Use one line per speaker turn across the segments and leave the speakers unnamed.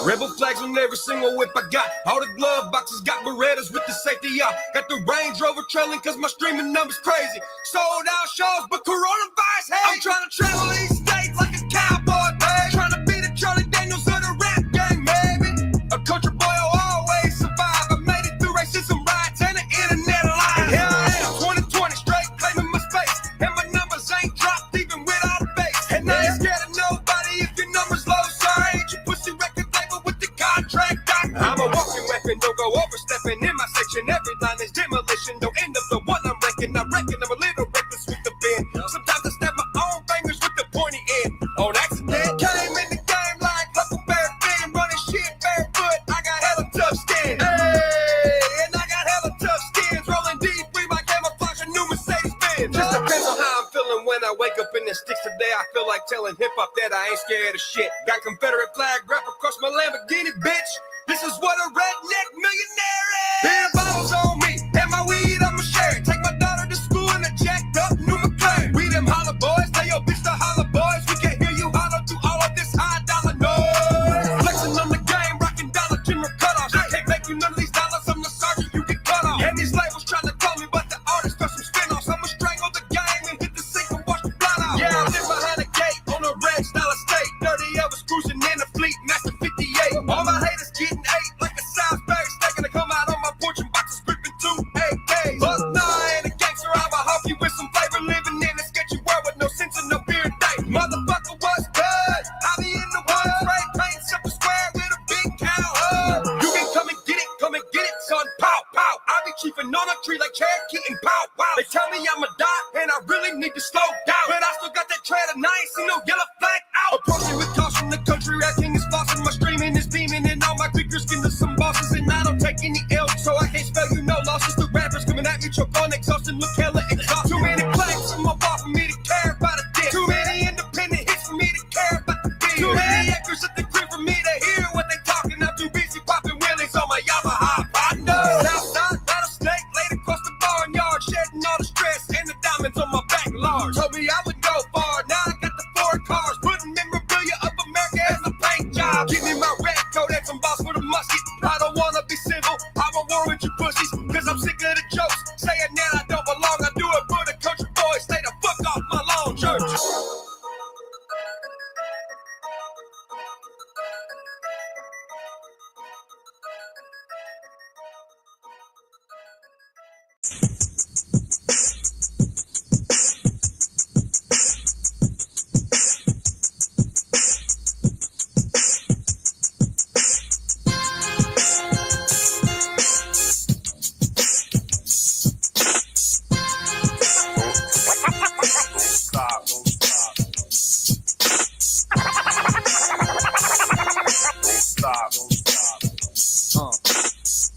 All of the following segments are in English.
Rebel flags on every single whip I got. All the glove boxes got Berettas with the safety out. Got the Range Rover trailing cause my streaming numbers crazy. Sold out shows, but coronavirus, hey. I'm trying to travel these states like a cowboy, babe. Trying to be the Charlie Daniels of the rap game, baby. A country boy will always survive. I made it through racism riots and the internet alive. Here I am, 2020 straight, claiming my space. And my numbers ain't dropped even without a base. And I ain't scared of nobody if your numbers low. Sorry, ain't you pussy record label with the contract doctor. I'm a walking weapon, don't go overstepping in my section. Every line is demolition, don't end up the one I'm wrecking. I reckon I'm a little reckless with the pen. Sometimes I snap my own fingers with the pointy end. On accident, came in the game like Huckleberry Finn, running shit barefoot. I got hella tough skin. Hey, and I got hella tough skins. Rolling deep, free my camouflage, a new Mercedes Benz. Just depends on how I'm feeling when I wake up in the sticks today. I feel like telling hip hop that I ain't scared of shit. Got Confederate flag wrapped across my Lamborghini, bitch. This is what a redneck millionaire is. Beer bottles on me, and my weed I'ma share it. Take my daughter to school in a jacked up new McLaren. We them holler boys, tell your bitch to holler boys. We can hear you holler through all of this high dollar noise. Flexing on the game, rocking dollar Jimmer cutoffs. I can't make you none of these dollars, I'm the sergeant, you get cut off. And these labels trying to call me, but the artists got some spin-offs. I'ma strangle the game and hit the sink and watch the blood out. Yeah, I live behind the gate on a red style estate. 30 of us cruising in a fleet, Master 58. All my haters getting ate like a Salisbury steak, and they come out on my porch and boxes gripping 2 AKs. But nah, I ain't a gangster, I'm a hope you with some flavor, living in a sketchy world with no sense and no beer day. Motherfucker, what's good? I be in the woods, spray paint, simple square with a big cow hood. You can come and get it, son, pow, pow. I be chiefing on a tree like Cherokee and pow, wow. They tell me I'ma die, and I really need to slow down, but I still got that tread and I ain't seen no yellow flag out. Approaching with caution, the country acting is flossing, my streaming is beaming, and all my creepers skin to some bosses, and I don't take any L's, so I can't spell you no losses. The rappers coming at me, choke on exhausting, look hella exhausted. Too many plaques in my bar for me to care about a dick. Too many independent hits for me to care about the beat. Too many actors at the crib for me to hear what they talking. I'm too busy popping wheelies on my Yamaha. I know. Southside rattlesnake laid across the barnyard, shedding all the stress and the diamonds on my back large. Told me I would go far, now I got the 4 cars, putting memorabilia of America as a paint job. Give me my red coat and some balls for the musket. I don't wanna be civil, I'm a war with you pussies, cause I'm sick of the jokes, saying that I don't belong. I do it for the country boys, stay the fuck off my lawn, church.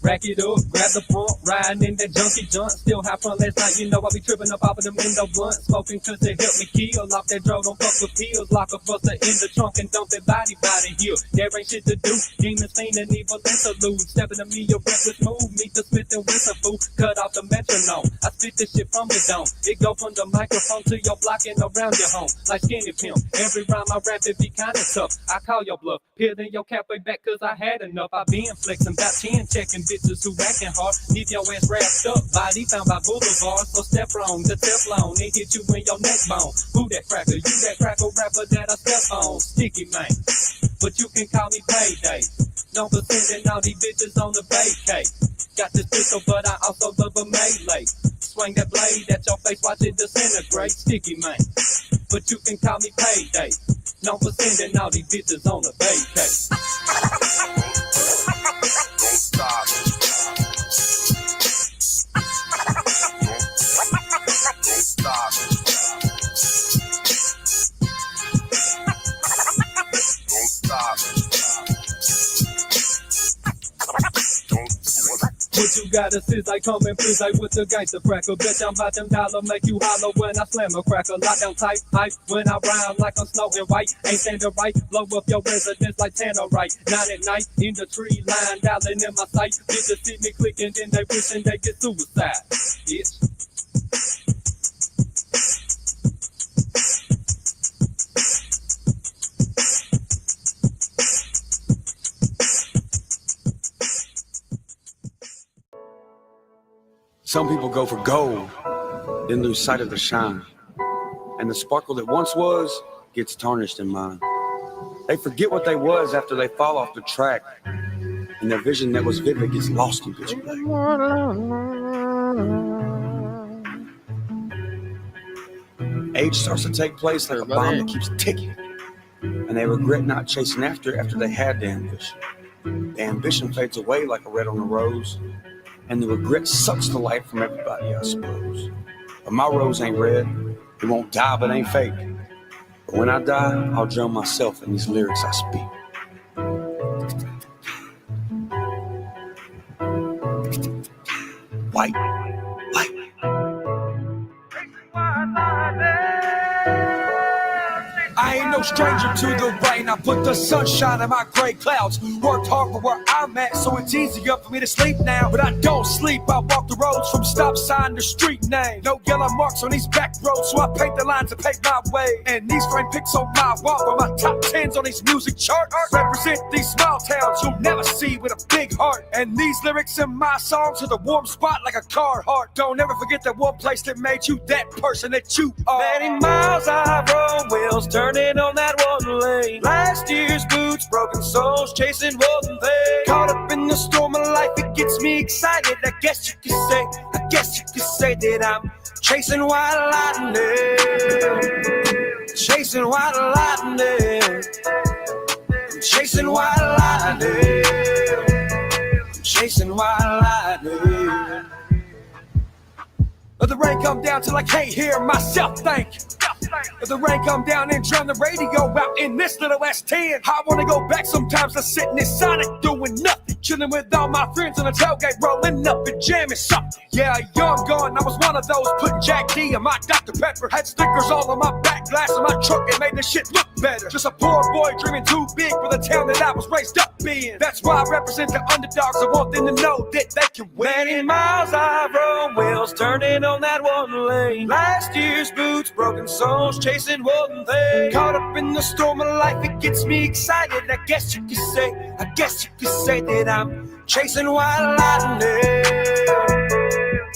Rack it up, grab the pump, riding in that junkie joint. Still high fun last night, you know I be tripping up off of them window blunts. Smoking cause they help me kill, off that dro, don't fuck with pills. Lock a buster in the trunk and dump that body here. There ain't shit to do, demons, fiend, and evil interlude. Stepping to me, your reckless move, meet the Smith and Wesson fool. Cut off the metronome, I spit this shit from the dome. It go from the microphone to your block and around your home, like Skinny Pimp. Every rhyme I rap, it be kinda tough. I call your bluff, peeling your cap way back cause I had enough. I been flexing, got 10 checking bitches who acting hard. Leave your ass wrapped up, body found by Boulevard. So step wrong, the Teflon, it hit you in your neck bone. Who that cracker? You that cracker rapper that I step on. Sticky man, but you can call me Payday. Known for sending all these bitches on the vacay. Got this pistol, but I also love a melee. Swing that blade at your face, watch it disintegrate. Sticky man, but you can call me Payday. Known for sending all these bitches on the vacay.
Don't stop. Don't stop. Don't stop.
What you got us is like coming please like with the gangster cracker. Bitch, I'm about them dollar, make you holler when I slam a cracker. Lockdown tight, hype when I rhyme like I'm Snow and White. Ain't standing right, blow up your residence like Tannerite. 9 at night, in the tree line, dialing in my sight. Bitches see me clicking, then they wishing they get suicide. Bitch.
Some people go for gold, then lose sight of the shine. And the sparkle that once was gets tarnished in mind. They forget what they was after they fall off the track, and their vision that was vivid gets lost in pitch black. Age starts to take place like a bomb that keeps ticking, and they regret not chasing after they had the ambition. The ambition fades away like a red on a rose, and the regret sucks the life from everybody, I suppose. But my rose ain't red, it won't die but ain't fake. But when I die, I'll drown myself in these lyrics I speak. White light. I ain't no stranger to the rain. I put the sunshine in my gray clouds. Worked hard for where I'm at, so it's easier for me to sleep now. But I don't sleep, I walk the roads from stop sign to street name. No yellow marks on these back roads, so I paint the lines to pave my way. And these frame pics on my wall for my top 10s on these music charts. Represent these small towns you'll never see with a big heart. And these lyrics in my songs are the warm spot like a car heart. Don't ever forget that one place that made you that person that you are. Many miles I rode, wheels turning on that one lane. Last year's boots, broken souls, chasing one thing. Caught up in the storm of life, it gets me excited. I guess you could say that I'm chasing white lightning. Chasing white lightning. I'm chasing white lightning. I'm chasing white lightning. Let the rain come down till I can't hear myself think. Let the rain come down and drown the radio out in this little S10. I wanna go back sometimes to sitting in Sonic doing nothing. Chilling with all my friends on the tailgate, rolling up and jamming something. Yeah, young gun, I was one of those putting Jack D in my Dr. Pepper. Had stickers all on my back glass of my truck and made the shit look better. Just a poor boy dreaming too big for the town that I was raised up in. That's why I represent the underdogs. I want them to know that they can win. Many miles I rode, wheels turning on that one lane. Last year's boots, broken souls, chasing one thing. Caught up in the storm of life, it gets me excited. I guess you could say that I'm chasing white lightning.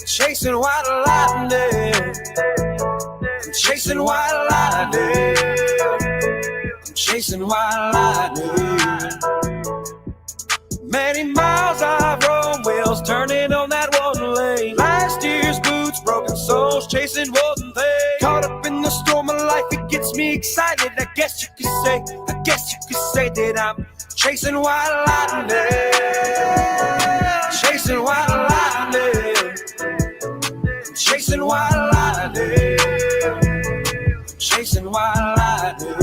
Chasing white lightning. I'm chasing white lightning. I'm chasing white lightning. Many miles I rode, wheels turning on that one lane. Last year's boots, broken souls, chasing one thing. Caught up in the storm of life, it gets me excited. I guess you could say that I'm chasing white lightning. Chasing white lightning. I'm chasing white lightning. I'm chasing white lightning.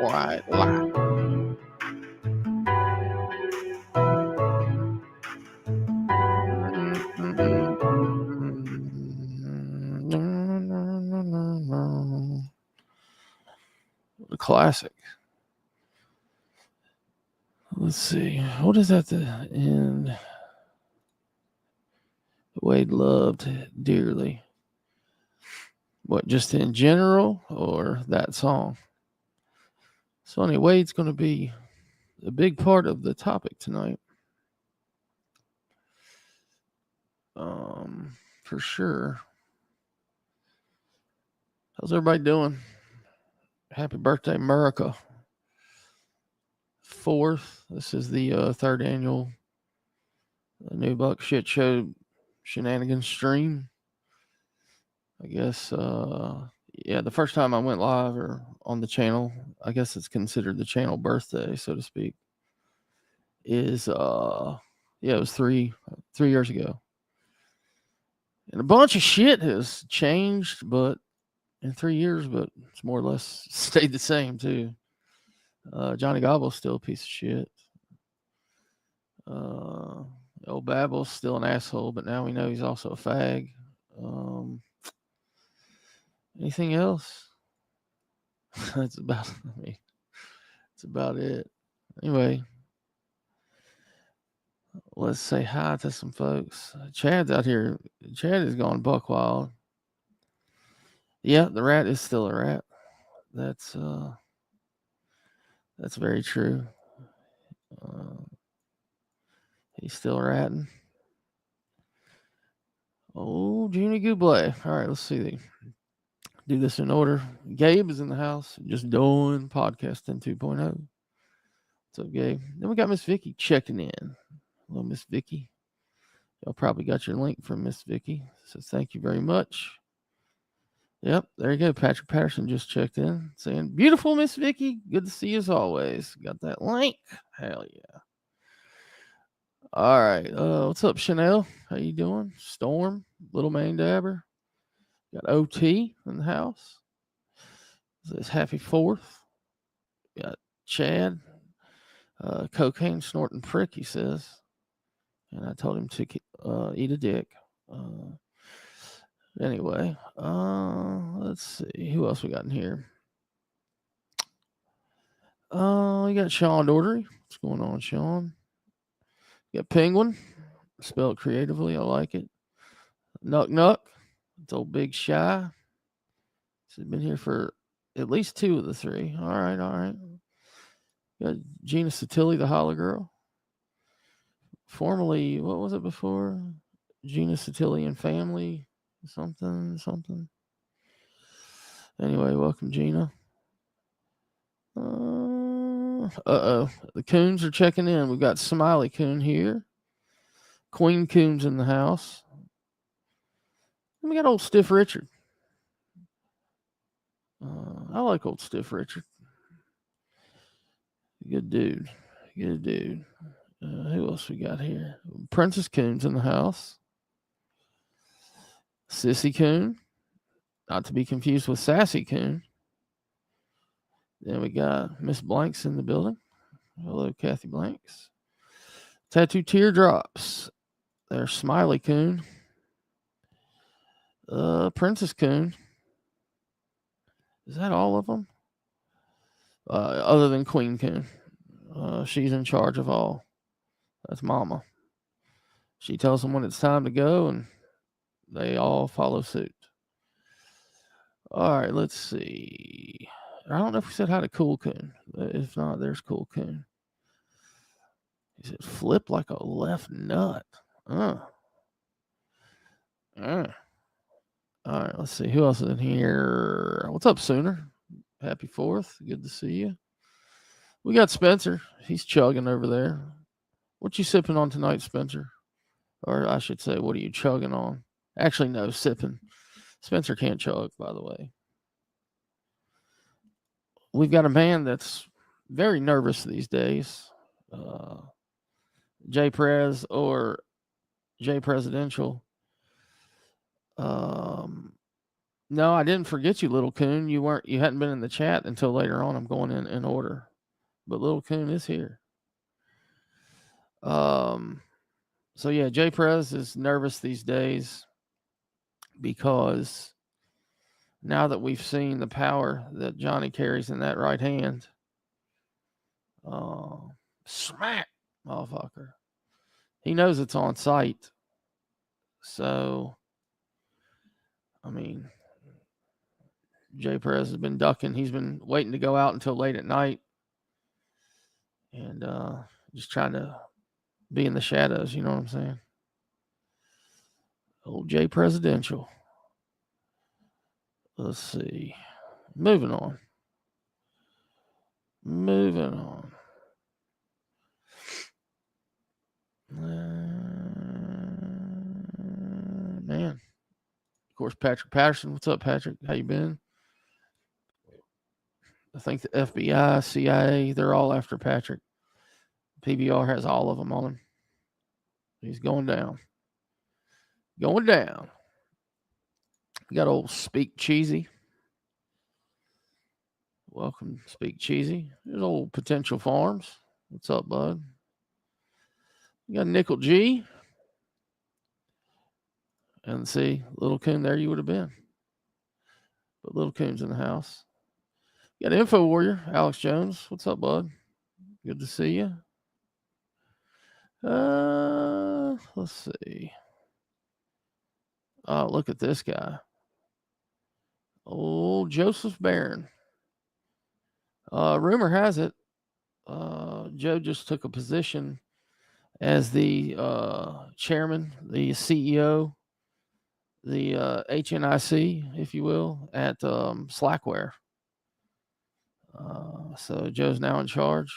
White light. A classic. Let's see. What is at the end? Wade loved dearly. What, just in general or that song? So anyway, Wade's going to be a big part of the topic tonight. For sure. How's everybody doing? Happy birthday, America. 4th. This is the 3rd annual New Buck Shit Show shenanigans stream. I guess, yeah, the first time I went live or on the channel, I guess it's considered the channel birthday, so to speak, is, yeah, it was three years ago. And a bunch of shit has changed, but in 3 years, but it's more or less stayed the same too. Johnny Gobble's still a piece of shit. Old Babble's still an asshole, but now we know he's also a fag. Anything else? That's about. I mean, that's about it. Anyway, let's say hi to some folks. Chad's out here. Chad is going buck wild. Yeah, the rat is still a rat. That's very true. He's still ratting. Oh, Junie Goublé. All right, let's see. Do this in order. Gabe is in the house, just doing podcasting 2.0. What's up, Gabe? Then we got Miss Vicky checking in. Hello, Miss Vicky. Y'all probably got your link from Miss Vicky, so thank you very much. Yep, there you go. Patrick Patterson just checked in, saying, "Beautiful Miss Vicky, good to see you as always." Got that link? Hell yeah! All right, what's up, Chanel? How you doing? Storm, Little Main Dabber. Got OT in the house. Says happy 4th. Got Chad, cocaine snorting prick, he says. And I told him to eat a dick. Anyway, let's see. Who else we got in here? We got Sean Daugherty. What's going on, Sean? We got Penguin. Spelled creatively. I like it. Nuck Nuck. It's old Big Shy. She's been here for at least 2 of the 3. All right. Got Gina Satilli, the Holla Girl. Formerly, what was it before? Gina Satilli and Family. Something. Anyway, welcome, Gina. The Coons are checking in. We've got Smiley Coon here. Queen Coon's in the house. And we got old Stiff Richard. I like old Stiff Richard. Good dude. Who else we got here? Princess Coon's in the house. Sissy Coon. Not to be confused with Sassy Coon. Then we got Miss Blanks in the building. Hello, Kathy Blanks. Tattoo Teardrops. There's Smiley Coon. Princess Coon. Is that all of them? Other than Queen Coon. She's in charge of all. That's Mama. She tells them when it's time to go, and they all follow suit. All right, let's see. I don't know if we said hi to Cool Coon. If not, there's Cool Coon. He said, "Flip like a left nut." All right, let's see. Who else is in here? What's up, Sooner? Happy 4th. Good to see you. We got Spencer. He's chugging over there. What you sipping on tonight, Spencer? Or I should say, what are you chugging on? Actually, no, sipping. Spencer can't chug, by the way. We've got a man that's very nervous these days. Jay Prez or Jay Presidential. No, I didn't forget you, Little Coon. You hadn't been in the chat until later on. I'm going in order. But Little Coon is here. So yeah, Jay Prez is nervous these days because now that we've seen the power that Johnny carries in that right hand, smack, motherfucker. He knows it's on sight. So, I mean, Jay Perez has been ducking. He's been waiting to go out until late at night and just trying to be in the shadows. You know what I'm saying? Old Jay Presidential. Let's see. Moving on. Of course, Patrick Patterson. What's up, Patrick? How you been? I think the FBI, CIA, they're all after Patrick. PBR has all of them on him. He's going down. Going down. We got old Speak Cheesy. Welcome, Speak Cheesy. There's old Potential Farms. What's up, bud? You got Nickel G. And see, Little Coon, there you would have been. But Little Coon's in the house. You got Info Warrior, Alex Jones. What's up, bud? Good to see you. Let's see. Oh, look at this guy. Old Joseph Barron. Rumor has it, Joe just took a position as the chairman, the CEO, the HNIC, if you will, at Slackware. So Joe's now in charge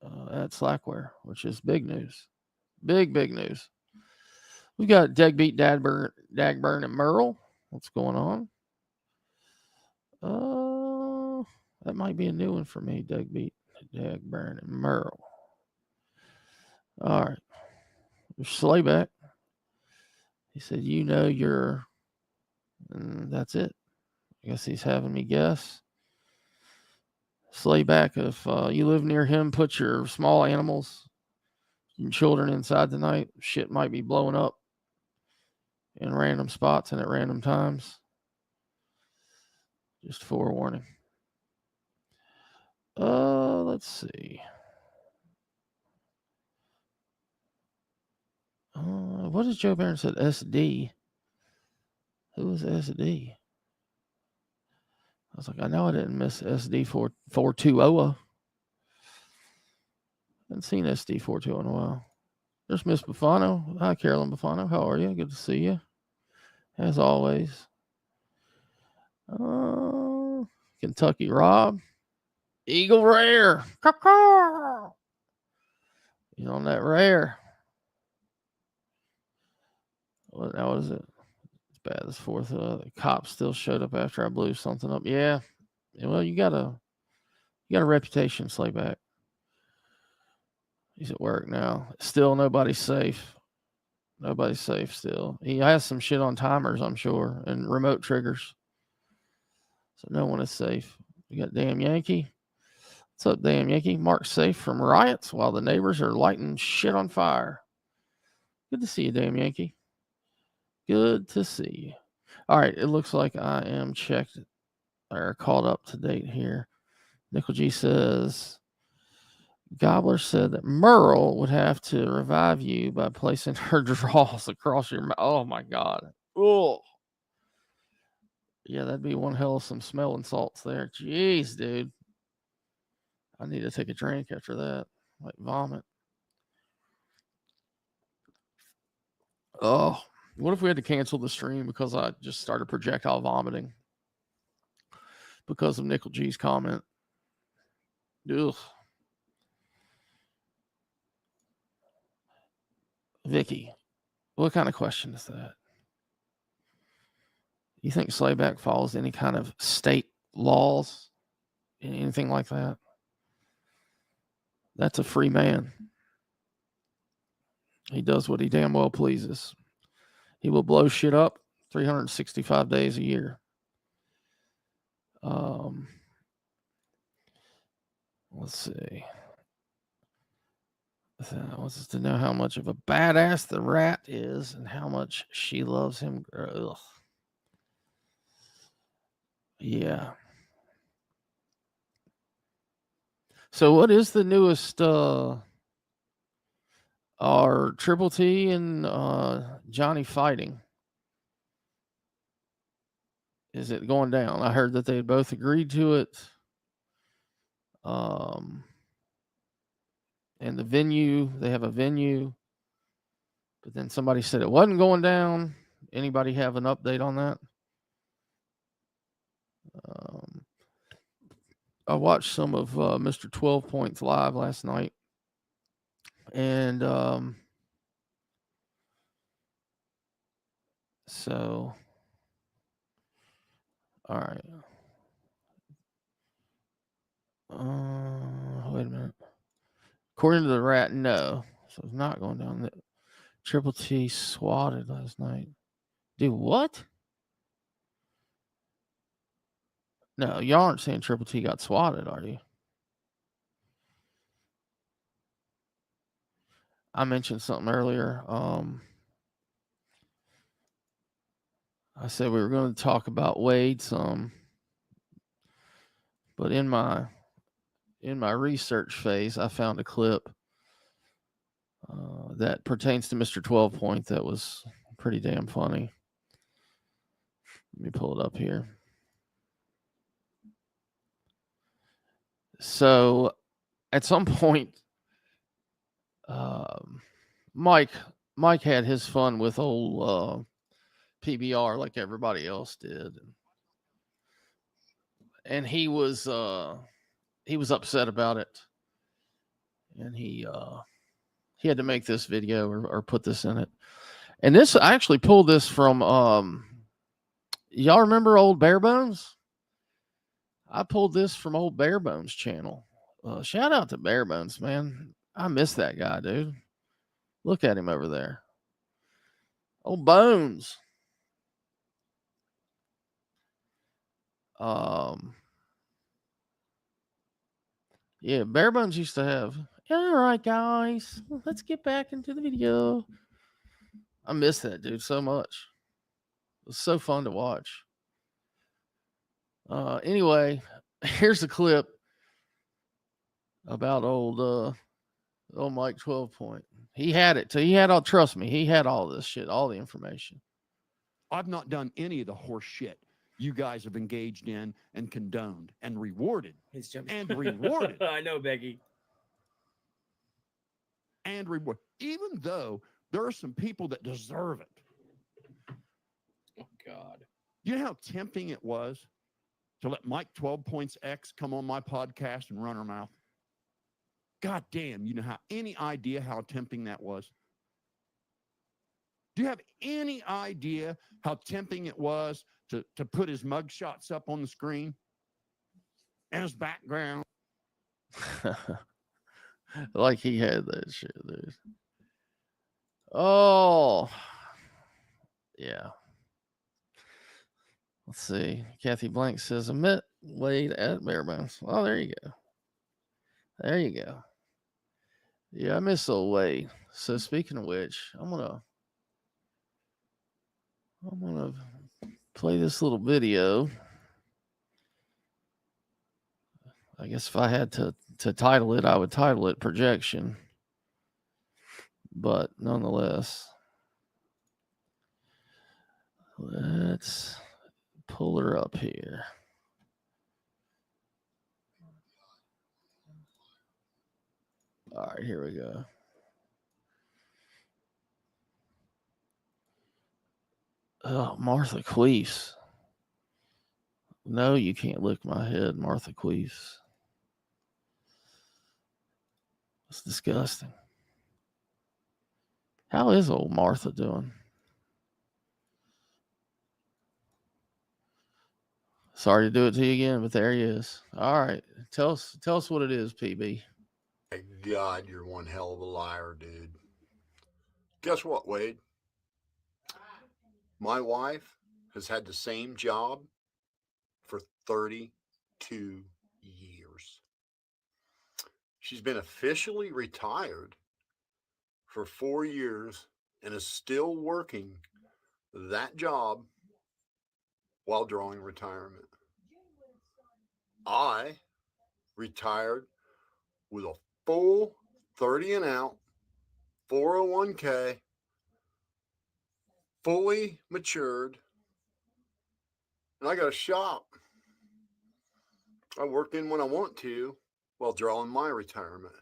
at Slackware, which is big news. Big news. We've got Deadbeat, Dagburn, and Merle. What's going on? That might be a new one for me, Deadbeat, Dagburn, and Merle. All right. There's Slayback. He said, you know you're... And that's it. I guess he's having me guess. Slayback, if you live near him, put your small animals and children inside tonight. Shit might be blowing up in random spots and at random times. Just forewarning. Let's see. What does Joe Barron said? SD. Who is SD? I was like, I know I didn't miss SD 420. Haven't seen SD 420 in a while. There's Miss Buffano. Hi, Carolyn Buffano. How are you? Good to see you. As always. Kentucky Rob. Eagle Rare. Caw-caw. He's on that rare. What is it? It's bad. This fourth. The cop still showed up after I blew something up. Yeah. Well, you got a reputation, Slayback. He's at work now. Still, nobody's safe. Nobody's safe still. He has some shit on timers, I'm sure, and remote triggers. So no one is safe. We got Damn Yankee. What's up, Damn Yankee? Mark's safe from riots while the neighbors are lighting shit on fire. Good to see you, Damn Yankee. Good to see you. All right, it looks like I am checked or caught up to date here. Nickel G says, Gobbler said that Merle would have to revive you by placing her draws across your mouth. Oh, my God. Oh. Yeah, that'd be one hell of some smelling salts there. Jeez, dude. I need to take a drink after that. Like vomit. Oh, what if we had to cancel the stream because I just started projectile vomiting because of Nickel G's comment? Ugh. Vicky, what kind of question is that? You think Slayback follows any kind of state laws? Anything like that? That's a free man. He does what he damn well pleases. He will blow shit up 365 days a year. Let's see. Wants us to know how much of a badass the rat is and how much she loves him. Ugh. Yeah. So what is the newest our Triple T and Johnny fighting? Is it going down? I heard that they both agreed to it. And the venue, they have a venue. But then somebody said it wasn't going down. Anybody have an update on that? I watched some of Mr. 12 Points live last night. And so All right. Wait a minute. According to the rat, no. So it's not going down. Triple T swatted last night. Dude, what? No, y'all aren't saying Triple T got swatted, are you? I mentioned something earlier. I said we were going to talk about Wade some, but in my research phase, I found a clip that pertains to Mr. 12 Point that was pretty damn funny. Let me pull it up here. So, at some point, Mike had his fun with old PBR like everybody else did, and he was upset about it, and he had to make this video or put this in it. And this, I actually pulled this from y'all remember old Bare Bones? I pulled this from old Bare Bones channel. Shout out to Bare Bones, man. I miss that guy, dude. Look at him over there. Old Bones. Yeah, Bare Bones used to have, all right, guys, let's get back into the video. I miss that dude so much. It was so fun to watch. Anyway, here's a clip about old Mike 12 Point. He had it. He had all, trust me, he had all this shit, all the information.
I've not done any of the horse shit you guys have engaged in and condoned and rewarded. And rewarded.
I know, Becky.
And reward. Even though there are some people that deserve it.
Oh, God.
You know how tempting it was to let Mike 12 Points X come on my podcast and run her mouth? God damn, you know how any idea how tempting that was? Do you have any idea how tempting it was to put his mugshots up on the screen and his background?
Like he had that shit, dude. Oh, yeah. Let's see. Kathy Blank says, I met Wade at Bare Bones. Oh, there you go. There you go. Yeah, I miss old Wade. So speaking of which, I'm gonna play this little video. I guess if I had to title it, I would title it Projection. But nonetheless, let's pull her up here. All right, here we go. Oh, Martha Queefs. No, you can't lick my head, Martha Queefs. It's disgusting. How is old Martha doing? Sorry to do it to you again, but there he is. All right. Tell us what it is, PB.
God, you're one hell of a liar, dude. Guess what, Wade? My wife has had the same job for 32 years. She's been officially retired for 4 years and is still working that job while drawing retirement. I retired with a full 30 and out 401k, fully matured, and I got a shop. I work in when I want to while drawing my retirement.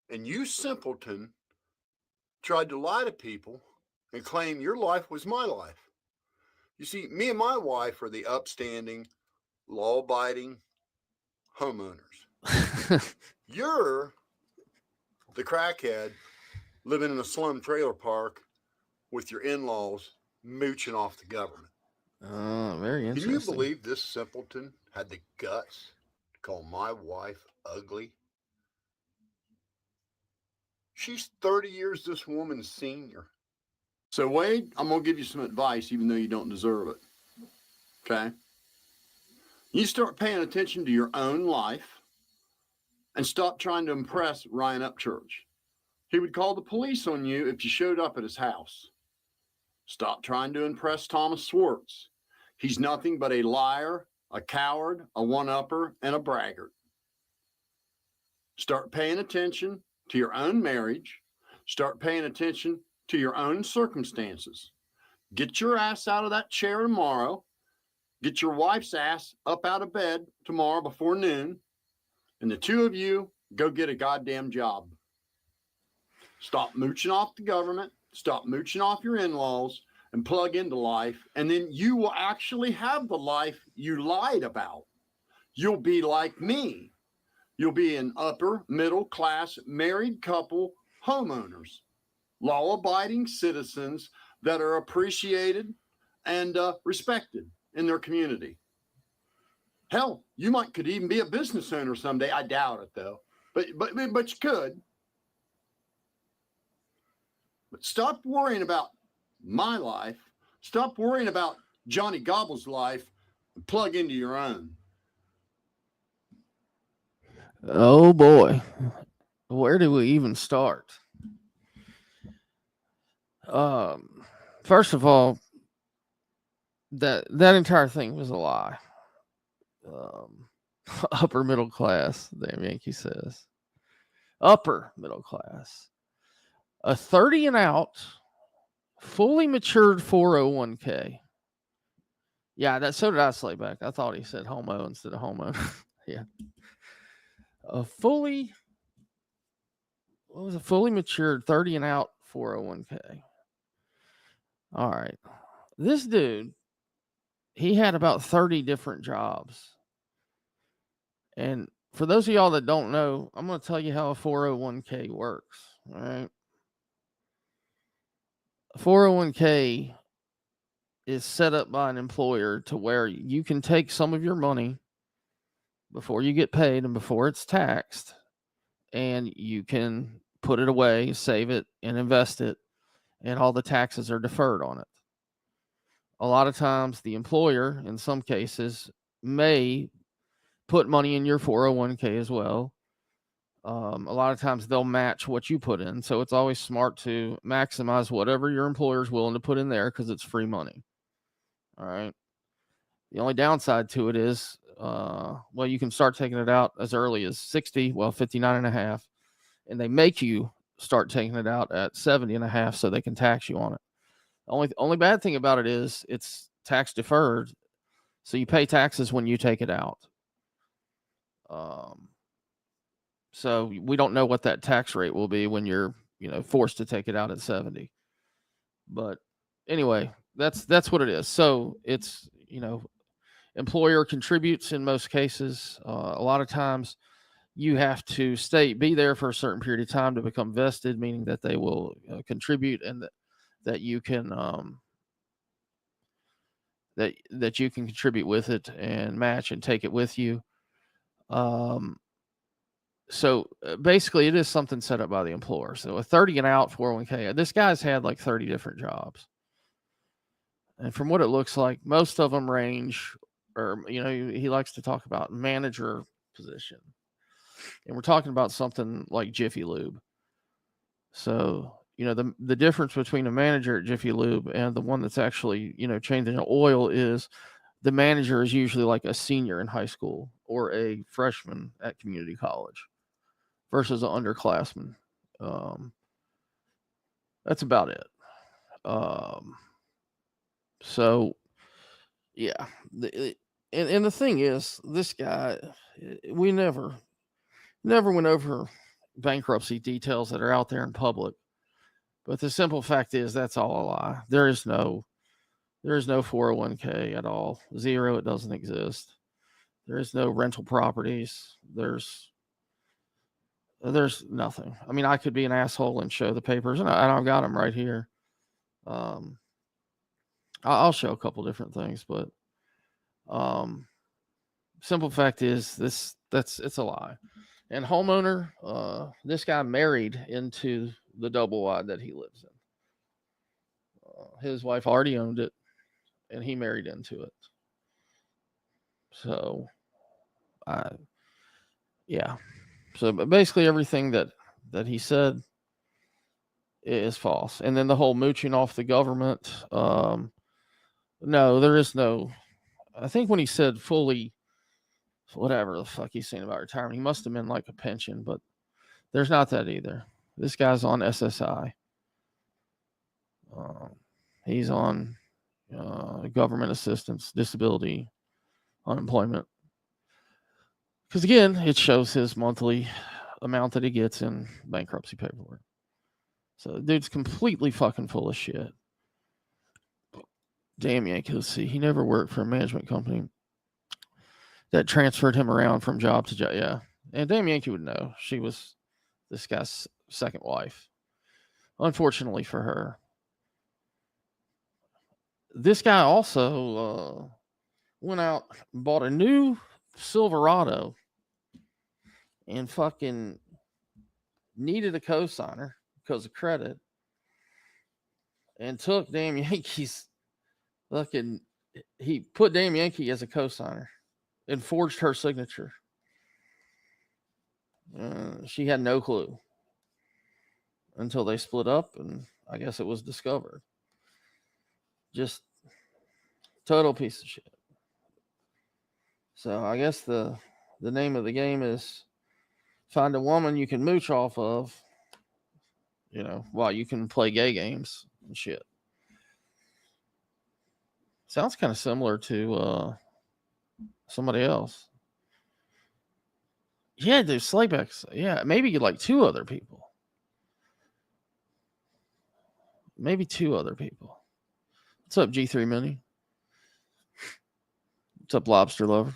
And you simpleton tried to lie to people and claim your life was my life. You see, me and my wife are the upstanding, law-abiding homeowners. You're the crackhead living in a slum trailer park with your in-laws mooching off the government.
Very
Can
interesting.
you believe this simpleton had the guts to call my wife ugly? She's 30 years this woman's senior. So, Wade, I'm going to give you some advice, even though you don't deserve it. Okay? You start paying attention to your own life and stop trying to impress Ryan Upchurch. He would call the police on you if you showed up at his house. Stop trying to impress Thomas Swartz. He's nothing but a liar, a coward, a one-upper, and a braggart. Start paying attention to your own marriage. Start paying attention to your own circumstances. Get your ass out of that chair tomorrow. Get your wife's ass up out of bed tomorrow before noon. And the two of you go get a goddamn job. Stop mooching off the government. Stop mooching off your in-laws and plug into life. And then you will actually have the life you lied about. You'll be like me. You'll be an upper middle class married couple homeowners, law-abiding citizens that are appreciated and respected in their community. Hell, you could even be a business owner someday. I doubt it though, but you could. But stop worrying about my life. Stop worrying about Johnny Gobble's life and plug into your own.
Oh boy, where do we even start? First of all, that entire thing was a lie. Upper middle class, damn Yankee says. Upper middle class. A 30 and out, fully matured 401k. Yeah, so did I, Slayback. I thought he said homo instead of homo. Yeah. A fully matured 30 and out 401k. All right. This dude, he had about 30 different jobs. And for those of y'all that don't know, I'm going to tell you how a 401k works. All right. A 401k is set up by an employer to where you can take some of your money before you get paid and before it's taxed, and you can put it away, save it, and invest it, and all the taxes are deferred on it. A lot of times the employer, in some cases, may put money in your 401k as well. A lot of times they'll match what you put in. So it's always smart to maximize whatever your employer is willing to put in there because it's free money. All right. The only downside to it is, well, you can start taking it out as early as 60, 59 and a half. And they make you start taking it out at 70 and a half so they can tax you on it. Only bad thing about it is it's tax deferred. So you pay taxes when you take it out. So we don't know what that tax rate will be when you're, forced to take it out at 70. But anyway, that's what it is. So it's, employer contributes in most cases. A lot of times you have to be there for a certain period of time to become vested, meaning that they will contribute and that you can that you can contribute with it and match and take it with you. So basically it is something set up by the employer. So a 30 and out 401k, this guy's had like 30 different jobs. And from what it looks like, most of them range, or, he likes to talk about manager position. And we're talking about something like Jiffy Lube. So, the difference between a manager at Jiffy Lube and the one that's actually, changing the oil is the manager is usually like a senior in high school or a freshman at community college versus an underclassman. That's about it. So, yeah. And the thing is, this guy, we never went over bankruptcy details that are out there in public. But the simple fact is that's all a lie. There is no 401k at all. Zero. It doesn't exist. There is no rental properties. There's nothing. I mean, I could be an asshole and show the papers, and I've got them right here. I'll show a couple different things, but simple fact is it's a lie. And homeowner, this guy married into the double wide that he lives in. His wife already owned it, and he married into it. So, yeah. So basically, everything that he said is false. And then the whole mooching off the government. No, there is no. I think when he said fully, whatever the fuck he's saying about retirement, he must have meant like a pension, but there's not that either. This guy's on SSI. He's on government assistance, disability, unemployment. Because again, it shows his monthly amount that he gets in bankruptcy paperwork. So the dude's completely fucking full of shit. Damn Yankee, let's see. He never worked for a management company that transferred him around from job to job. Yeah. And Damn Yankee would know. She was this guy's second wife. Unfortunately for her. This guy also went out and bought a new Silverado and fucking needed a cosigner because of credit and took Damn Yankee's fucking, he put Damn Yankee as a cosigner and forged her signature. She had no clue until they split up, and I guess it was discovered. Just total piece of shit. So I guess the name of the game is find a woman you can mooch off of, while you can play gay games and shit. Sounds kind of similar to somebody else. Yeah, dude, Slaybacks. Yeah, maybe like two other people. Maybe two other people. What's up, G3 Mini? What's up, Lobster Lover?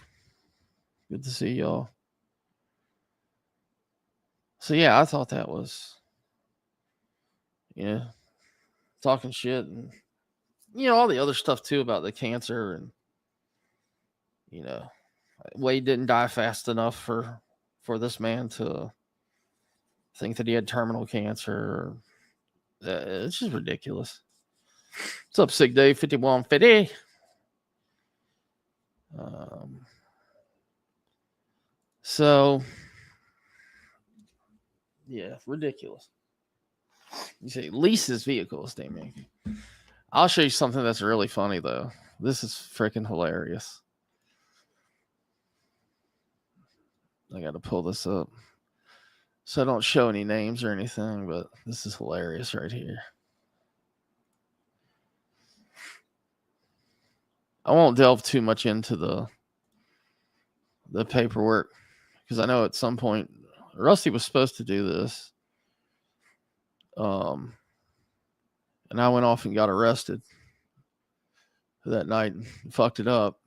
Good to see y'all. So yeah, I thought that was, talking shit and, all the other stuff too about the cancer and, Wade didn't die fast enough for this man to think that he had terminal cancer. It's just ridiculous. What's up, Sig Dave 5150? So, yeah, ridiculous. You say leases vehicles, damn Yankee. I'll show you something that's really funny though. This is freaking hilarious. I got to pull this up so I don't show any names or anything, but this is hilarious right here. I won't delve too much into the paperwork because I know at some point Rusty was supposed to do this. And I went off and got arrested that night and fucked it up.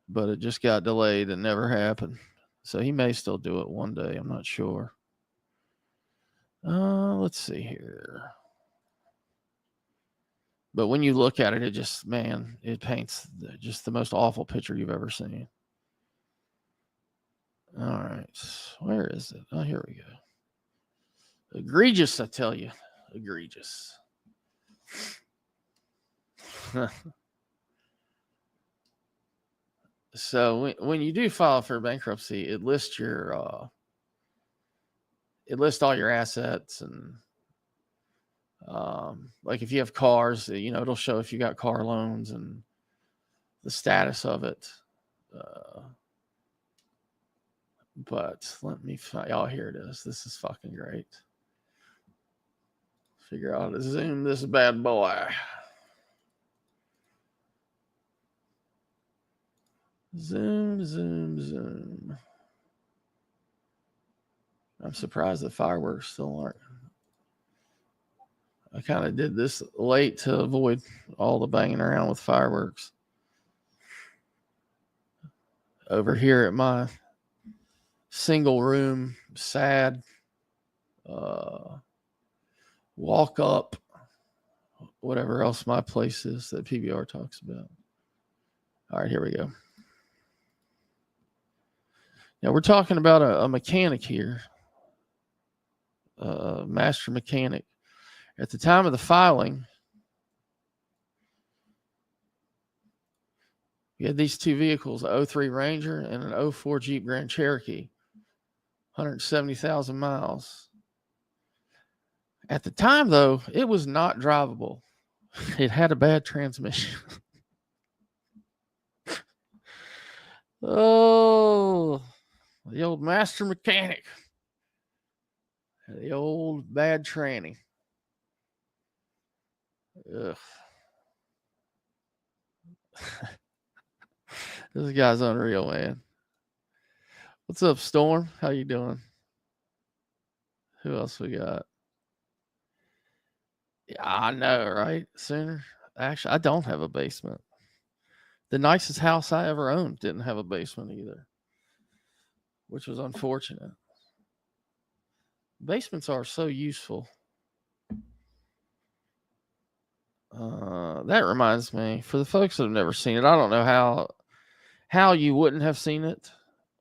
But it just got delayed and never happened. So he may still do it one day. I'm not sure. Let's see here. But when you look at it, it just, man, it paints just the most awful picture you've ever seen. All right. Where is it? Oh, here we go. Egregious, I tell you. Egregious. So when you do file for bankruptcy, it lists all your assets and like if you have cars, it'll show if you got car loans and the status of it. But let me find. Oh, here it is. This is fucking great. Figure out how to zoom this bad boy. Zoom, zoom, zoom. I'm surprised the fireworks still aren't. I kind of did this late to avoid all the banging around with fireworks. Over here at my single room, sad, walk up whatever else my place is that PBR talks about. All right, here we go. Now we're talking about a mechanic here, a master mechanic. At the time of the filing, we had these two vehicles, an 03 Ranger and an 04 Jeep Grand Cherokee, 170,000 miles. At the time, though, it was not drivable. It had a bad transmission. Oh, the old master mechanic. The old bad tranny. Ugh. This guy's unreal, man. What's up, Storm? How you doing? Who else we got? Yeah, I know, right? Sooner. Actually, I don't have a basement. The nicest house I ever owned didn't have a basement either, which was unfortunate. Basements are so useful. That reminds me, for the folks that have never seen it, I don't know how you wouldn't have seen it.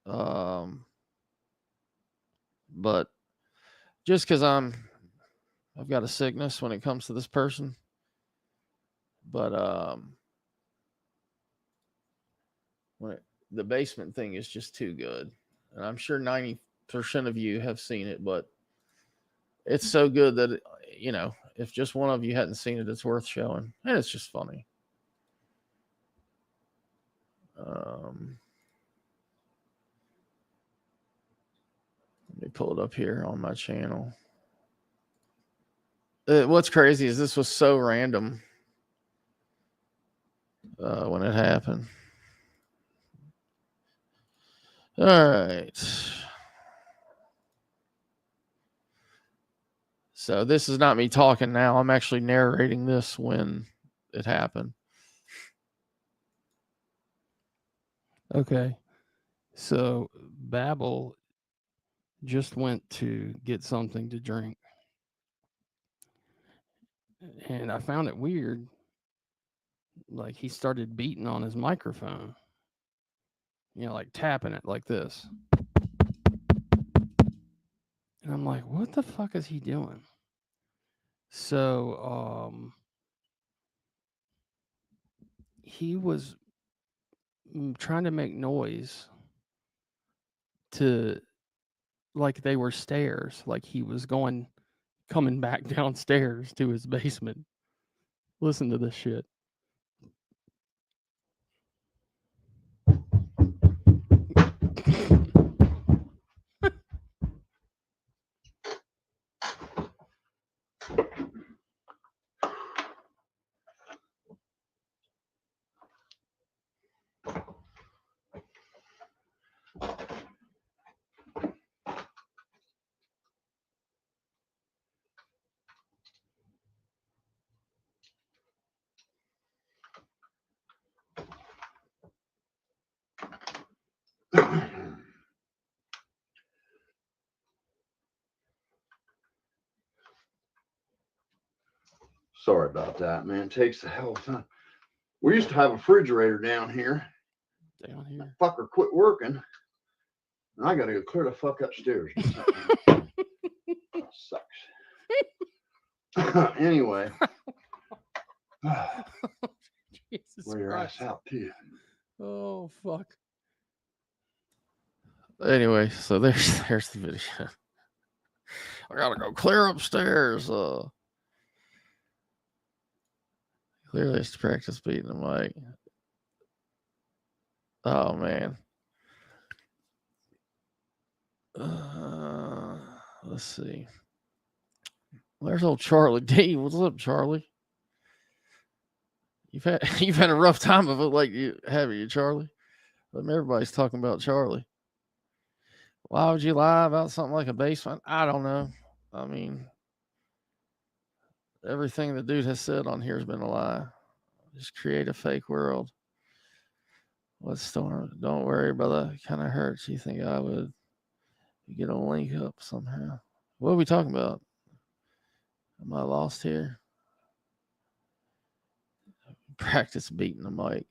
But just because I've got a sickness when it comes to this person. But the basement thing is just too good. And I'm sure 90% of you have seen it, but it's so good that, if just one of you hadn't seen it, it's worth showing. And it's just funny. Let me pull it up here on my channel. What's crazy is this was so random when it happened. All right. So this is not me talking now. I'm actually narrating this when it happened.
Okay. So Babel just went to get something to drink. And I found it weird. Like he started beating on his microphone. Like tapping it like this. And I'm like, what the fuck is he doing? So he was trying to make noise to like they were stairs, like he was coming back downstairs to his basement. Listen to this shit.
Sorry about that, man. It takes a hell of time. We used to have a refrigerator down here. That fucker quit working. And I got to go clear the fuck upstairs. That sucks. Anyway. Wear your ass out, too.
Oh, fuck. Anyway, so there's the video. I gotta go clear upstairs. Clearly it's to practice beating the mic. Oh man. Let's see. There's old Charlie D. What's up, Charlie? You've had a rough time of it, like you haven't you, Charlie? Everybody's talking about Charlie. Why would you lie about something like a basement? I don't know. I mean, everything the dude has said on here has been a lie. Just create a fake world. What Storm? Don't worry, brother. It kind of hurts. You think I would get a link up somehow? What are we talking about? Am I lost here? Practice beating the mic.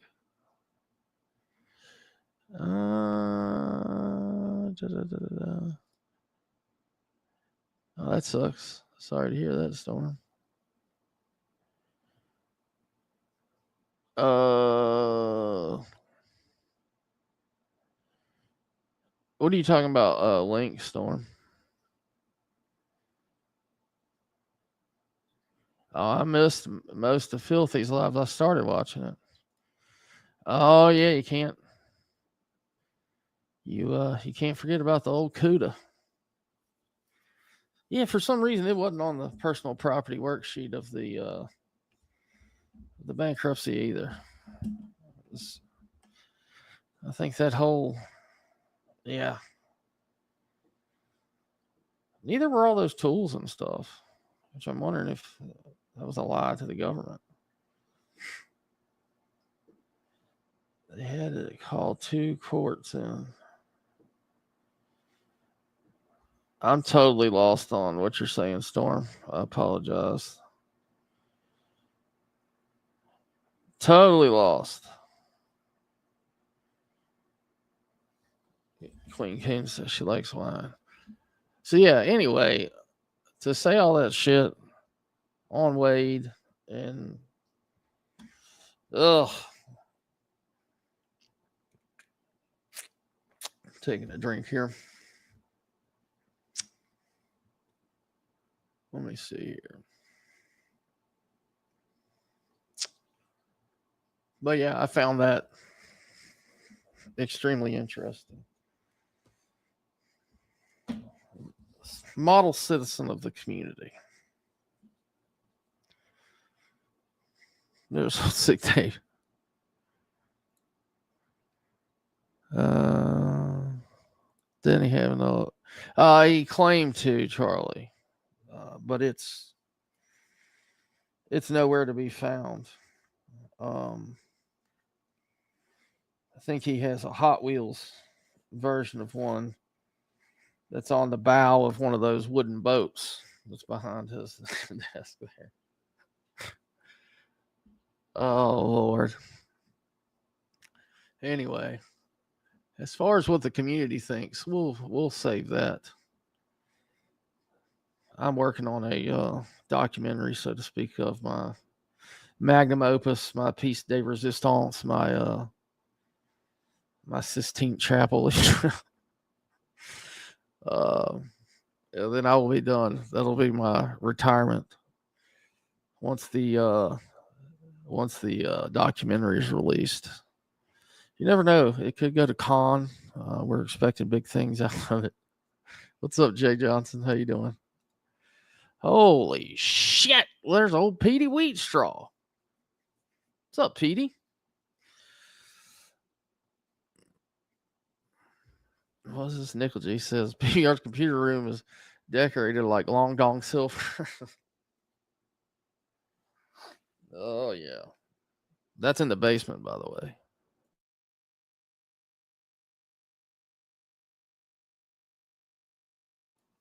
Oh, that sucks. Sorry to hear that, Storm. What are you talking about? Link, Storm. Oh, I missed most of Filthy's live. I started watching it. Oh yeah, you can't. You can't forget about the old CUDA. Yeah, for some reason it wasn't on the personal property worksheet of the bankruptcy either. I think that whole, yeah. Neither were all those tools and stuff, which I'm wondering if that was a lie to the government. They had to call 2 courts in. I'm totally lost on what you're saying, Storm. I apologize. Totally lost. Queen King says she likes wine. So yeah, anyway, to say all that shit on Wade and taking a drink here. Let me see here. But yeah, I found that extremely interesting. Model citizen of the community. There's a sick day. Didn't he have no? He claimed to, Charlie, but it's nowhere to be found. I think he has a Hot Wheels version of one that's on the bow of one of those wooden boats that's behind his desk there. Oh Lord. Anyway, as far as what the community thinks, we'll save that. I'm working on a documentary, so to speak, of my magnum opus, my piece de resistance, my Sistine Chapel. Then I will be done. That'll be my retirement once the documentary is released. You never know; it could go to Cannes. We're expecting big things out of it. What's up, Jay Johnson? How you doing? Holy shit! There's old Petey Wheatstraw. What's up, Petey? What's this? Nickel G says PBR's computer room is decorated like Long Dong Silver. Oh yeah, that's in the basement, by the way.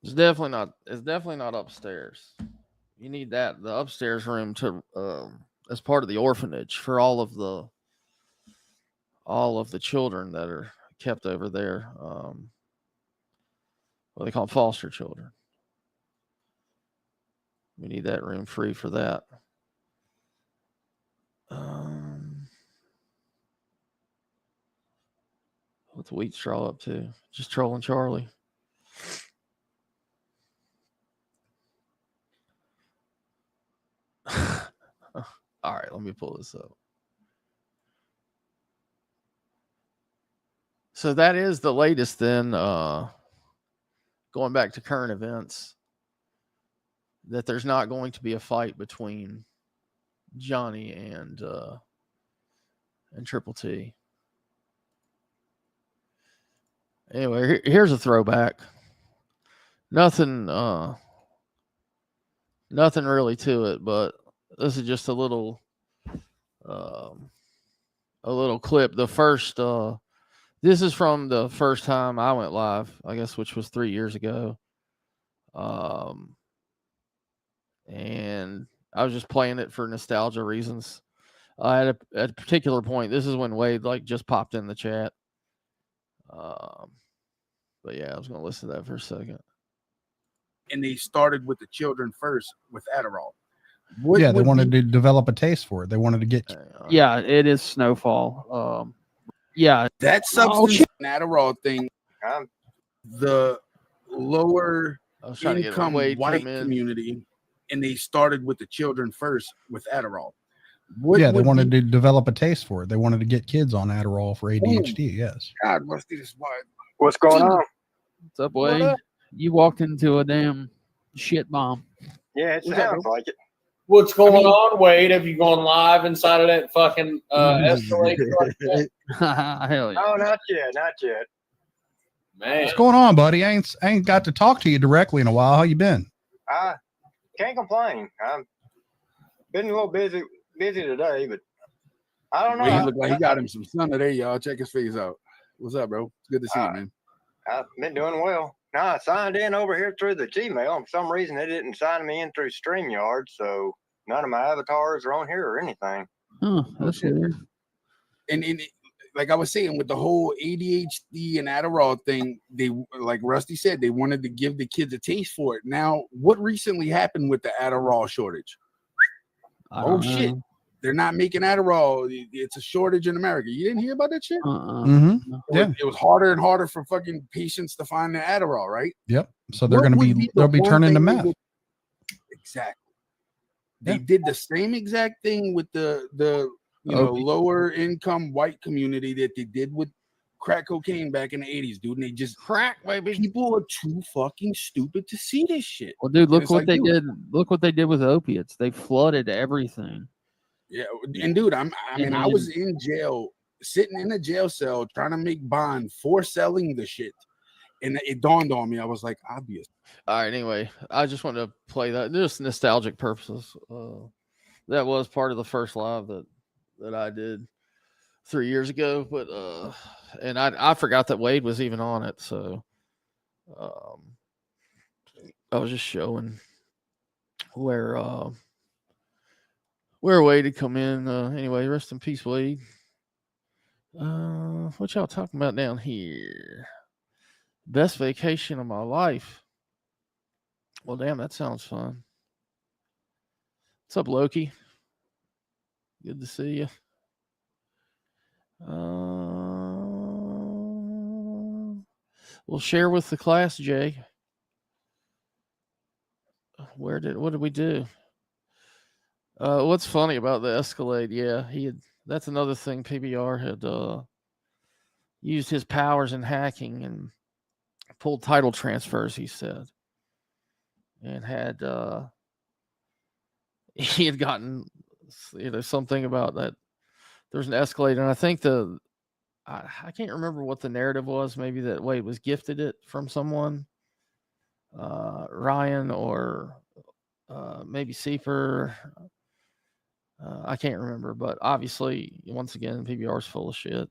It's definitely not upstairs. You need the upstairs room to as part of the orphanage for all of the children that are kept over there. What they call foster children. We need that room free for that. What's Wheatstraw up to? Just trolling Charlie. All right, let me pull this up. So that is the latest then, going back to current events, that there's not going to be a fight between Johnny and Triple T. Anyway, here's a throwback. Nothing really to it, but this is just a little clip. The first, this is from the first time I went live, I guess, which was 3 years ago. And I was just playing it for nostalgia reasons. at a particular point, this is when Wade like just popped in the chat. But yeah, I was gonna listen to that for a second.
And they started with the children first with Adderall.
Yeah, they wanted to develop a taste for it. They wanted to get.
Yeah, it is Snowfall. Yeah,
That substance Adderall thing, the lower
I was trying to get
income
Wade
white
come in.
community, and they started with the children first with Adderall.
Yeah, they wanted to develop a taste for it. They wanted to get kids on Adderall for ADHD. Yes.
God, Rusty, this is why.
What's going on?
What's up, Wade? You walked into a damn shit bomb.
Yeah, it sounds like it.
What's going on, Wade? Have you gone live inside of that fucking Escalade truck yet?
Hell yeah.
Oh, not yet, not yet.
Man,
What's going on, buddy? I ain't got to talk to you directly in a while. How you been?
I can't complain. I've been a little busy today, but I don't know.
He looked like he got him some sun today, y'all. Check his face out. What's up, bro? It's good to see you, man.
I've been doing well. No, I signed in over here through the Gmail. For some reason, they didn't sign me in through StreamYard, so none of my avatars are on here or anything.
Huh, that's weird.
And like I was saying, with the whole ADHD and Adderall thing, they, like Rusty said, they wanted to give the kids a taste for it. Now, what recently happened with the Adderall shortage? Oh shit, they're not making Adderall. It's a shortage in America. You didn't hear about that shit?
Yeah.
It was harder and harder for fucking patients to find the Adderall, right?
Yep. So they'll be turning to meth.
Exactly. They did the same exact thing with the lower income white community that they did with crack cocaine back in the 80s, dude. And they just
crack, baby.
People are too fucking stupid to see this shit.
Well, dude, look what they did. Look what they did with opiates. They flooded everything.
Yeah, and dude, I was in jail, sitting in a jail cell, trying to make bond for selling the shit, and it dawned on me. I was like, obvious.
All right. Anyway, I just wanted to play that just nostalgic purposes. That was part of the first live that I did 3 years ago, but and I forgot that Wade was even on it, so I was just showing where Wade had come in. Anyway, rest in peace, Wade. What y'all talking about down here? Best vacation of my life. Well, damn, that sounds fun. What's up, Loki? Good to see you. We'll share with the class, Jay. What did we do? What's funny about the Escalade? Yeah, that's another thing. PBR had used his powers in hacking and pulled title transfers, he said, and had he had gotten something about that there's an Escalade, and I think I can't remember what the narrative was. Maybe that Wade was gifted it from someone, Ryan or maybe Seeper. I can't remember, but obviously, once again, PBR is full of shit.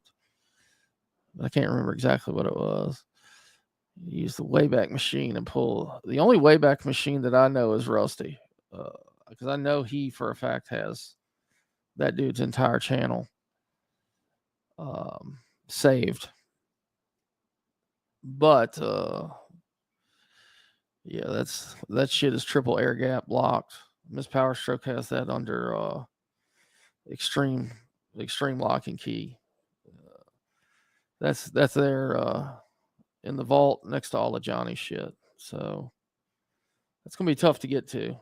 I can't remember exactly what it was. He used the Wayback Machine and pull. The only Wayback Machine that I know is Rusty, because I know he for a fact has that dude's entire channel saved. But yeah, that shit is triple air gap locked. Miss Power Stroke has that under extreme lock and key. That's there in the vault next to all of Johnny's shit. So that's gonna be tough to get to.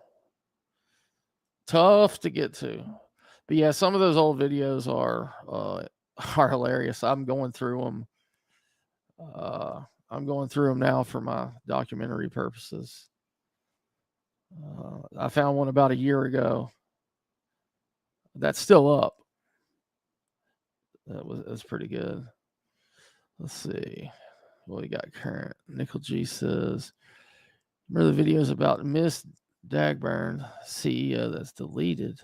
But yeah, some of those old videos are hilarious. I'm going through them. I'm going through them now for my documentary purposes. I found one about a year ago that's still up. That's pretty good. Let's see what we got current. Nickel G says, remember the videos about Miss Dagburn, CEO that's deleted?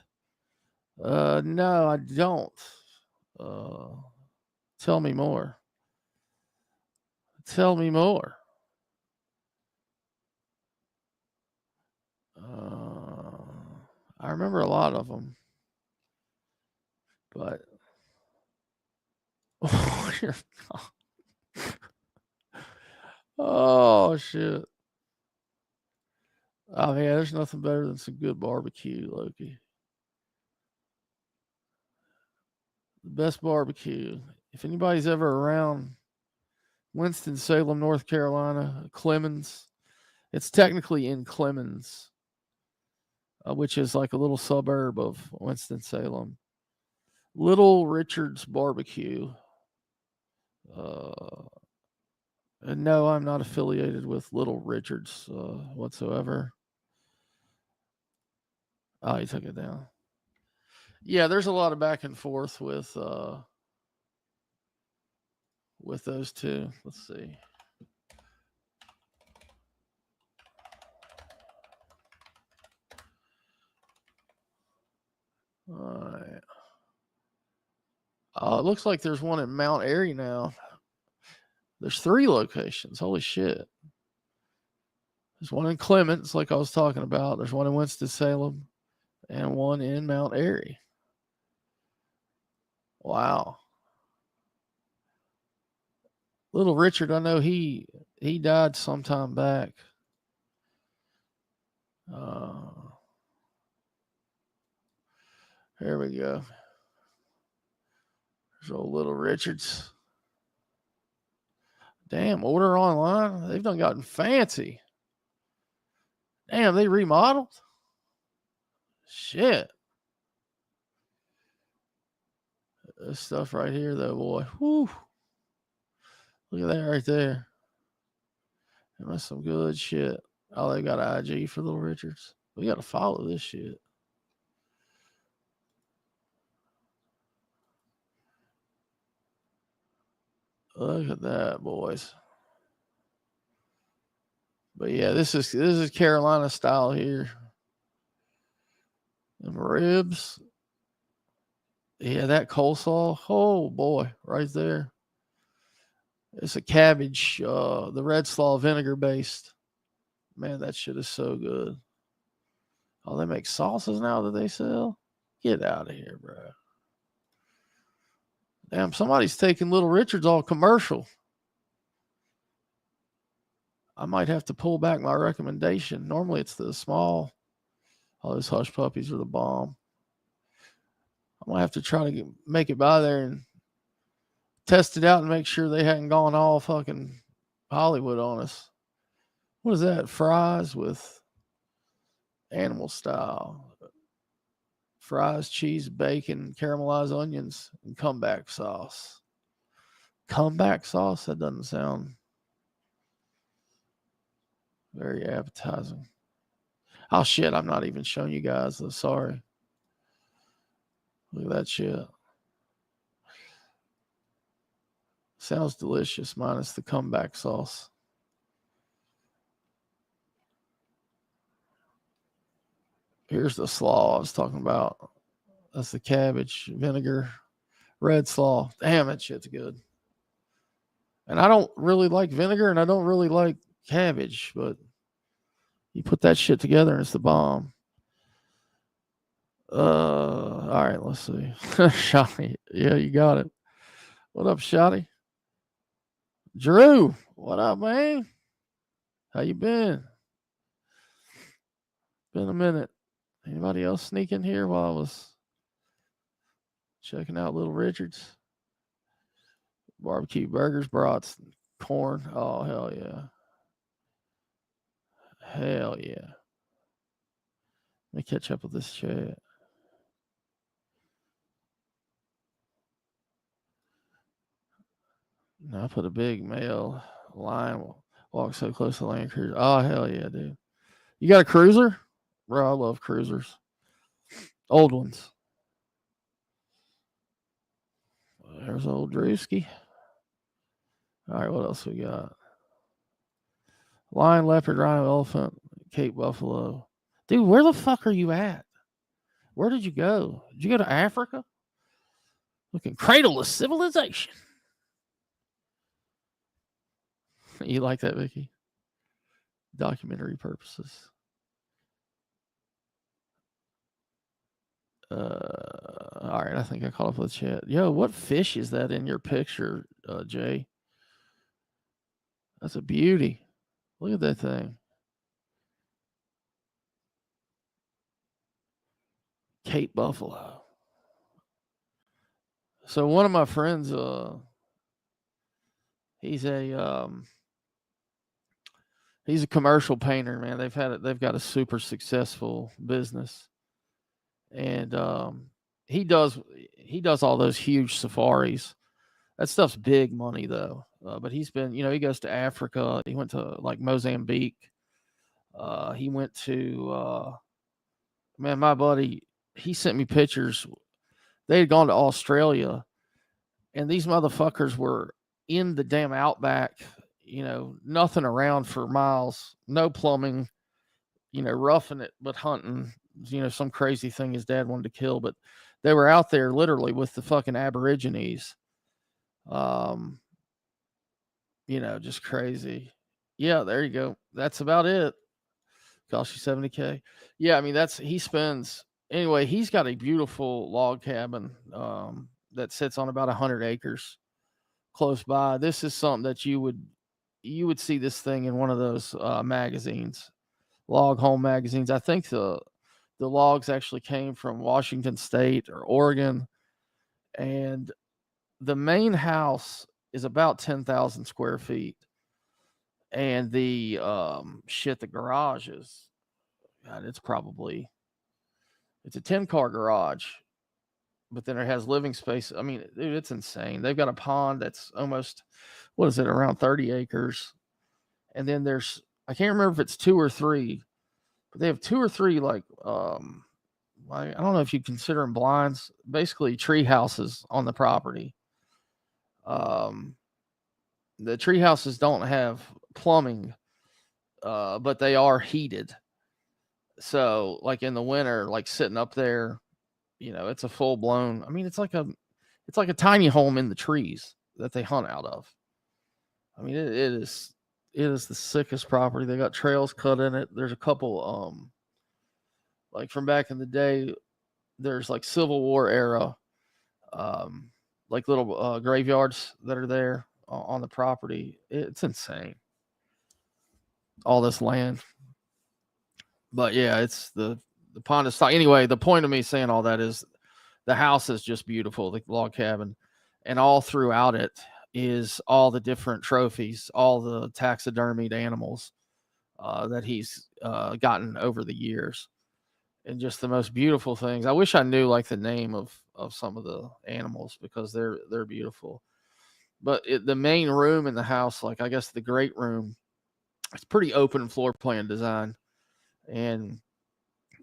No, I don't. Tell me more. I remember a lot of them. But oh shit. Oh yeah, there's nothing better than some good barbecue, Loki. The best barbecue. If anybody's ever around Winston-Salem, North Carolina, Clemens, it's technically in Clemens, which is like a little suburb of Winston-Salem. Little Richard's Barbecue. And no, I'm not affiliated with Little Richard's whatsoever. Oh, he took it down. Yeah, there's a lot of back and forth with those two. Let's see. All right. It looks like there's one in Mount Airy now. There's 3 locations. Holy shit. There's one in Clements, like I was talking about. There's one in Winston-Salem and one in Mount Airy. Wow. Little Richard, I know he died sometime back. Here we go. There's old Little Richard's. Damn, order online. They've done gotten fancy. Damn, they remodeled. Shit. This stuff right here, though, boy. Whew. Look at that right there. That's some good shit. Oh, they got IG for Little Richards. We got to follow this shit. Look at that, boys. But yeah, this is Carolina style here. Them ribs. Yeah, that coleslaw. Oh boy, right there. It's a cabbage, the red slaw vinegar based. Man, that shit is so good. Oh, they make sauces now that they sell? Get out of here, bro. Damn, somebody's taking Little Richard's all commercial. I might have to pull back my recommendation. Normally it's the small. Oh, those hush puppies are the bomb. I'm going to have to try to make it by there and test it out and make sure they hadn't gone all fucking Hollywood on us. What is that? Fries with animal style. Fries, cheese, bacon, caramelized onions, and comeback sauce. Comeback sauce? That doesn't sound very appetizing. Oh, shit. I'm not even showing you guys. Sorry. Look at that shit. Sounds delicious, minus the comeback sauce. Here's the slaw I was talking about. That's the cabbage, vinegar, red slaw. Damn, that shit's good. And I don't really like vinegar and I don't really like cabbage, but you put that shit together and it's the bomb. All right, let's see. Shotty. Yeah, you got it. What up, Shotty? Drew, what up, man? How you been? Been a minute. Anybody else sneak in here while I was checking out Little Richard's? Barbecue burgers, brats, corn. Oh, hell yeah. Hell yeah. Let me catch up with this chat. No, I put a big male lion walk so close to Land Cruiser. Oh, hell yeah, dude. You got a cruiser? Bro, I love cruisers. Old ones. There's old Drewski. All right, what else we got? Lion, leopard, rhino, elephant, Cape buffalo. Dude, where the fuck are you at? Where did you go? Did you go to Africa? Looking cradle of civilization. You like that, Vicky? Documentary purposes. All right, I think I caught up with chat. Yo, what fish is that in your picture, Jay? That's a beauty. Look at that thing. Cape Buffalo. So one of my friends, he's a commercial painter, man. They've got a super successful business. And he does all those huge safaris. That stuff's big money though. But he's been, he goes to Africa. He went to like Mozambique. He went to man, my buddy, he sent me pictures. They had gone to Australia, and these motherfuckers were in the damn outback, nothing around for miles, no plumbing, roughing it, but hunting, some crazy thing his dad wanted to kill, but they were out there literally with the fucking Aborigines. Just crazy. Yeah, there you go. That's about it. Cost you $70K. Yeah, I mean, he's got a beautiful log cabin that sits on about 100 acres close by. This is something that you would see this thing in one of those magazines, log home magazines. I think the logs actually came from Washington State or Oregon, and the main house is about 10,000 square feet, and the garage is, God, it's a 10-car garage, but then it has living space. I mean, dude, it's insane. They've got a pond that's almost, around 30 acres. And then I can't remember if it's 2 or 3, but they have 2 or 3, like, I don't know if you consider them blinds, basically tree houses on the property. The tree houses don't have plumbing, but they are heated. So like in the winter, like sitting up there, it's a full blown, I mean, it's like a tiny home in the trees that they hunt out of. I mean, it is the sickest property. They got trails cut in it. There's a couple, like from back in the day, there's like Civil War era, like little graveyards that are there on the property. It's insane. All this land. But yeah, it's the pond is stock. Anyway, the point of me saying all that is the house is just beautiful, the log cabin, and all throughout it is all the different trophies, all the taxidermied animals that he's gotten over the years, and just the most beautiful things. I wish I knew like the name of some of the animals because they're beautiful. But the main room in the house, like I guess the great room, it's pretty open floor plan design. And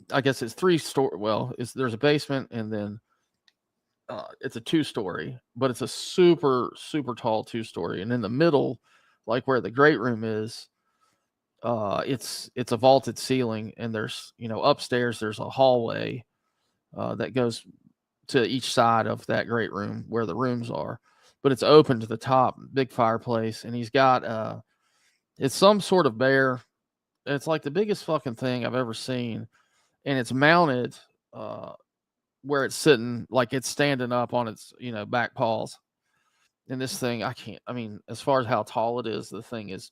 I guess it's 3-story. Well, there's a basement, and then it's a 2-story, but it's a super, super tall 2-story. And in the middle, like where the great room is, it's a vaulted ceiling, and there's, upstairs, there's a hallway that goes to each side of that great room where the rooms are, but it's open to the top, big fireplace. And he's got, it's some sort of bear. It's like the biggest fucking thing I've ever seen. And it's mounted where it's sitting, like it's standing up on its, back paws. And this thing, as far as how tall it is, the thing is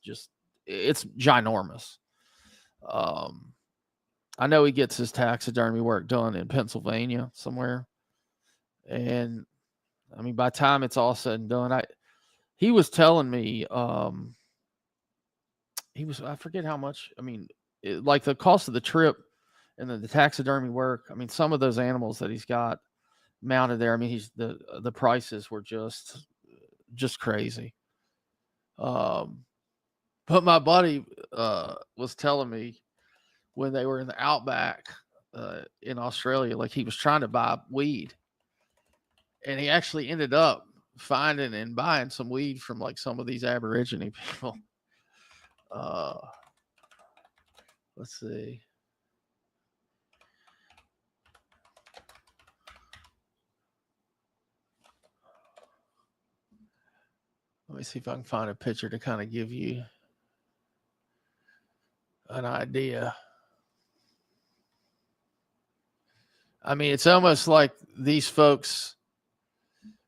it's ginormous. I know he gets his taxidermy work done in Pennsylvania somewhere. And I mean, by the time it's all said and done, he was telling me, I forget how much, like the cost of the trip and then the taxidermy work. I mean, some of those animals that he's got mounted there, I mean, the prices were just crazy. But my buddy was telling me when they were in the outback in Australia, like he was trying to buy weed, and he actually ended up finding and buying some weed from like some of these Aborigine people. Let's see. Let me see if I can find a picture to kind of give you an idea. I mean, it's almost like these folks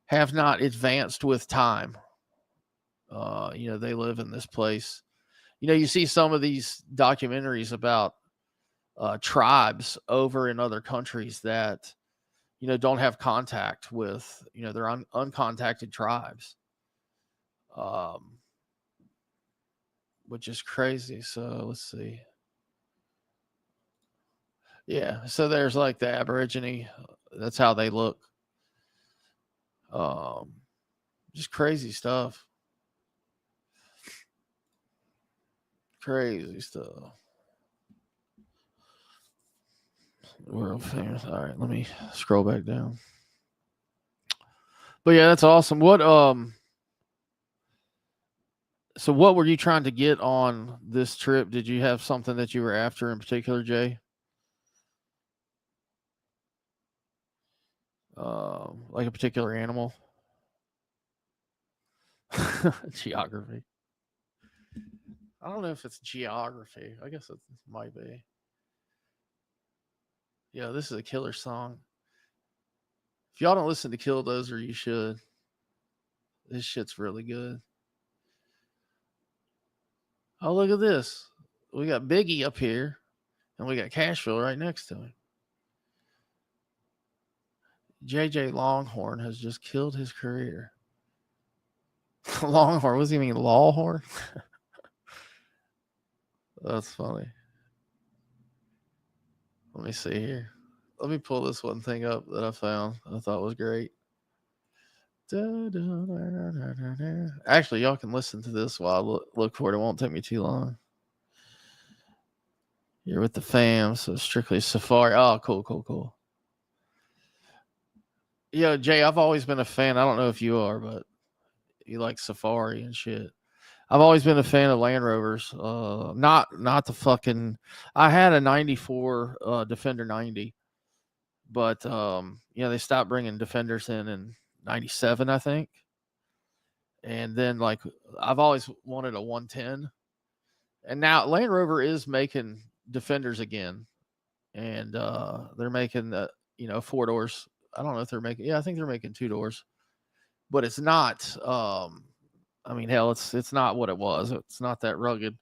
have not advanced with time. They live in this place. You see some of these documentaries about tribes over in other countries that, don't have contact with, their uncontacted tribes, which is crazy. So let's see. Yeah. So there's like the Aborigine. That's how they look. Just crazy stuff. Crazy stuff. World famous. All right, let me scroll back down. But yeah, that's awesome. So what were you trying to get on this trip? Did you have something that you were after in particular, Jay? Like a particular animal? Geography. I don't know if it's geography. I guess it might be. Yeah, this is a killer song. If y'all don't listen to Killdozer, you should. This shit's really good. Oh, look at this. We got Biggie up here, and we got Cashville right next to him. JJ Longhorn has just killed his career. Longhorn? What does he mean? Lawhorn? That's funny. Let me see here. Let me pull this one thing up that I found. I thought was great. Actually, y'all can listen to this while I look for it. It won't take me too long. You're with the fam, so strictly Safari. Oh, cool. Yo, Jay, I've always been a fan. I don't know if you are, but you like Safari and shit. I've always been a fan of Land Rovers. Not the fucking. I had a '94 Defender 90, but they stopped bringing Defenders in '97, I think. And then like I've always wanted a 110, and now Land Rover is making Defenders again, and they're making the 4 doors. I don't know if they're making. Yeah, I think they're making 2 doors, but it's not. I mean, hell, it's not what it was. It's not that rugged.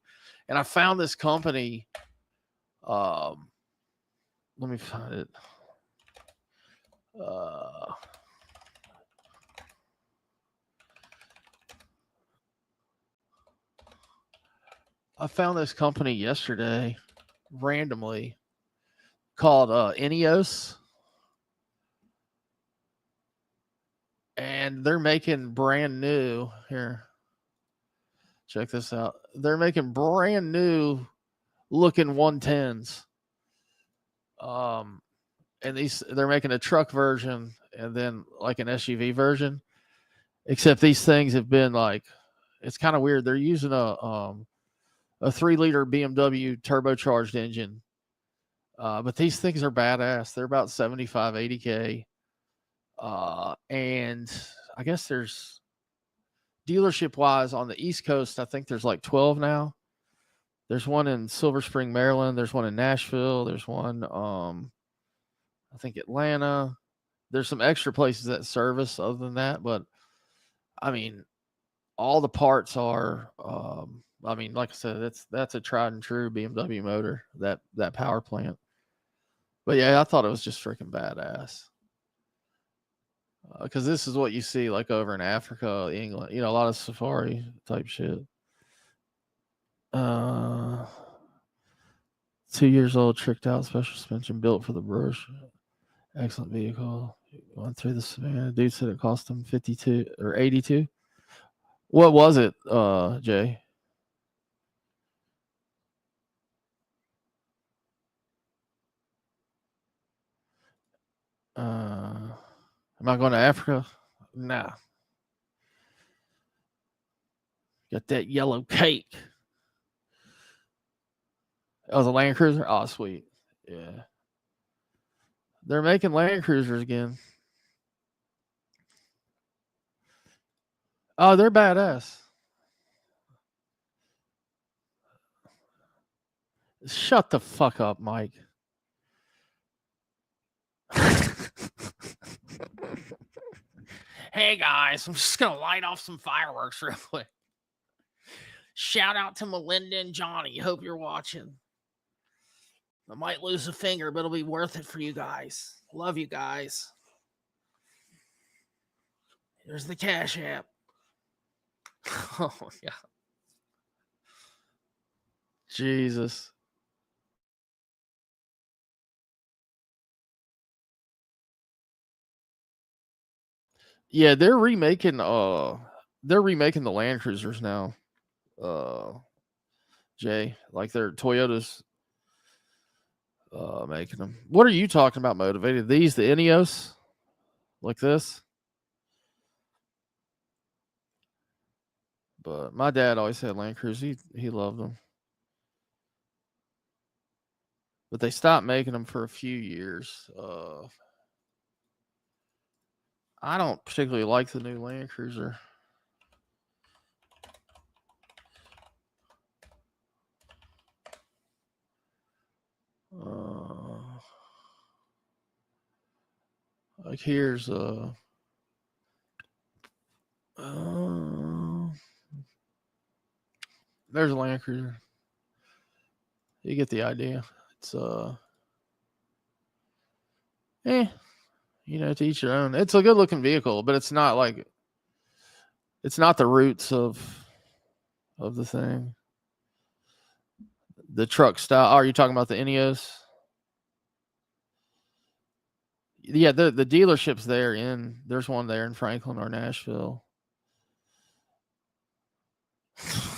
And I found this company. Let me find it. I found this company yesterday, randomly, called Ineos. And they're making brand new here. Check this out. They're making brand new looking 110s. And they're making a truck version and then like an SUV version. Except these things have been like, it's kind of weird. They're using a 3-liter BMW turbocharged engine. But these things are badass. They're about 75, 80K. And I guess there's dealership wise on the East Coast, I think there's like 12 now. There's one in Silver Spring, Maryland. There's one in Nashville. There's one, I think Atlanta. There's some extra places that service other than that. But I mean, all the parts are, I mean, like I said, that's a tried and true BMW motor, that power plant. But yeah, I thought it was just freaking badass. Because this is what you see like over in Africa, England, a lot of safari type shit. 2 years old, tricked out, special suspension built for the brush. Excellent vehicle. Went through the Savannah. Dude said it cost him 52 or 82. What was it, Jay? Am I going to Africa? Nah. Got that yellow cake. That was a Land Cruiser? Oh, sweet. Yeah. They're making Land Cruisers again. Oh, they're badass. Shut the fuck up, Mike. Hey guys, I'm just gonna light off some fireworks real quick. Shout out to Melinda and Johnny. Hope you're watching. I might lose a finger, but it'll be worth it for you guys. Love you guys. Here's the Cash App. Oh, yeah. Jesus. Yeah, they're remaking the Land Cruisers now. Jay, like they're Toyota's making them. What are you talking about, Motivated? These, the Ineos? Like this? But my dad always had Land Cruisers. He loved them. But they stopped making them for a few years. I don't particularly like the new Land Cruiser. Like here's there's a Land Cruiser. You get the idea. It's you know, to each your own. It's a good looking vehicle, but it's not like it's not the roots of the thing. The truck style. Oh, are you talking about the Ineos? Yeah, the dealership's there there's one there in Franklin or Nashville.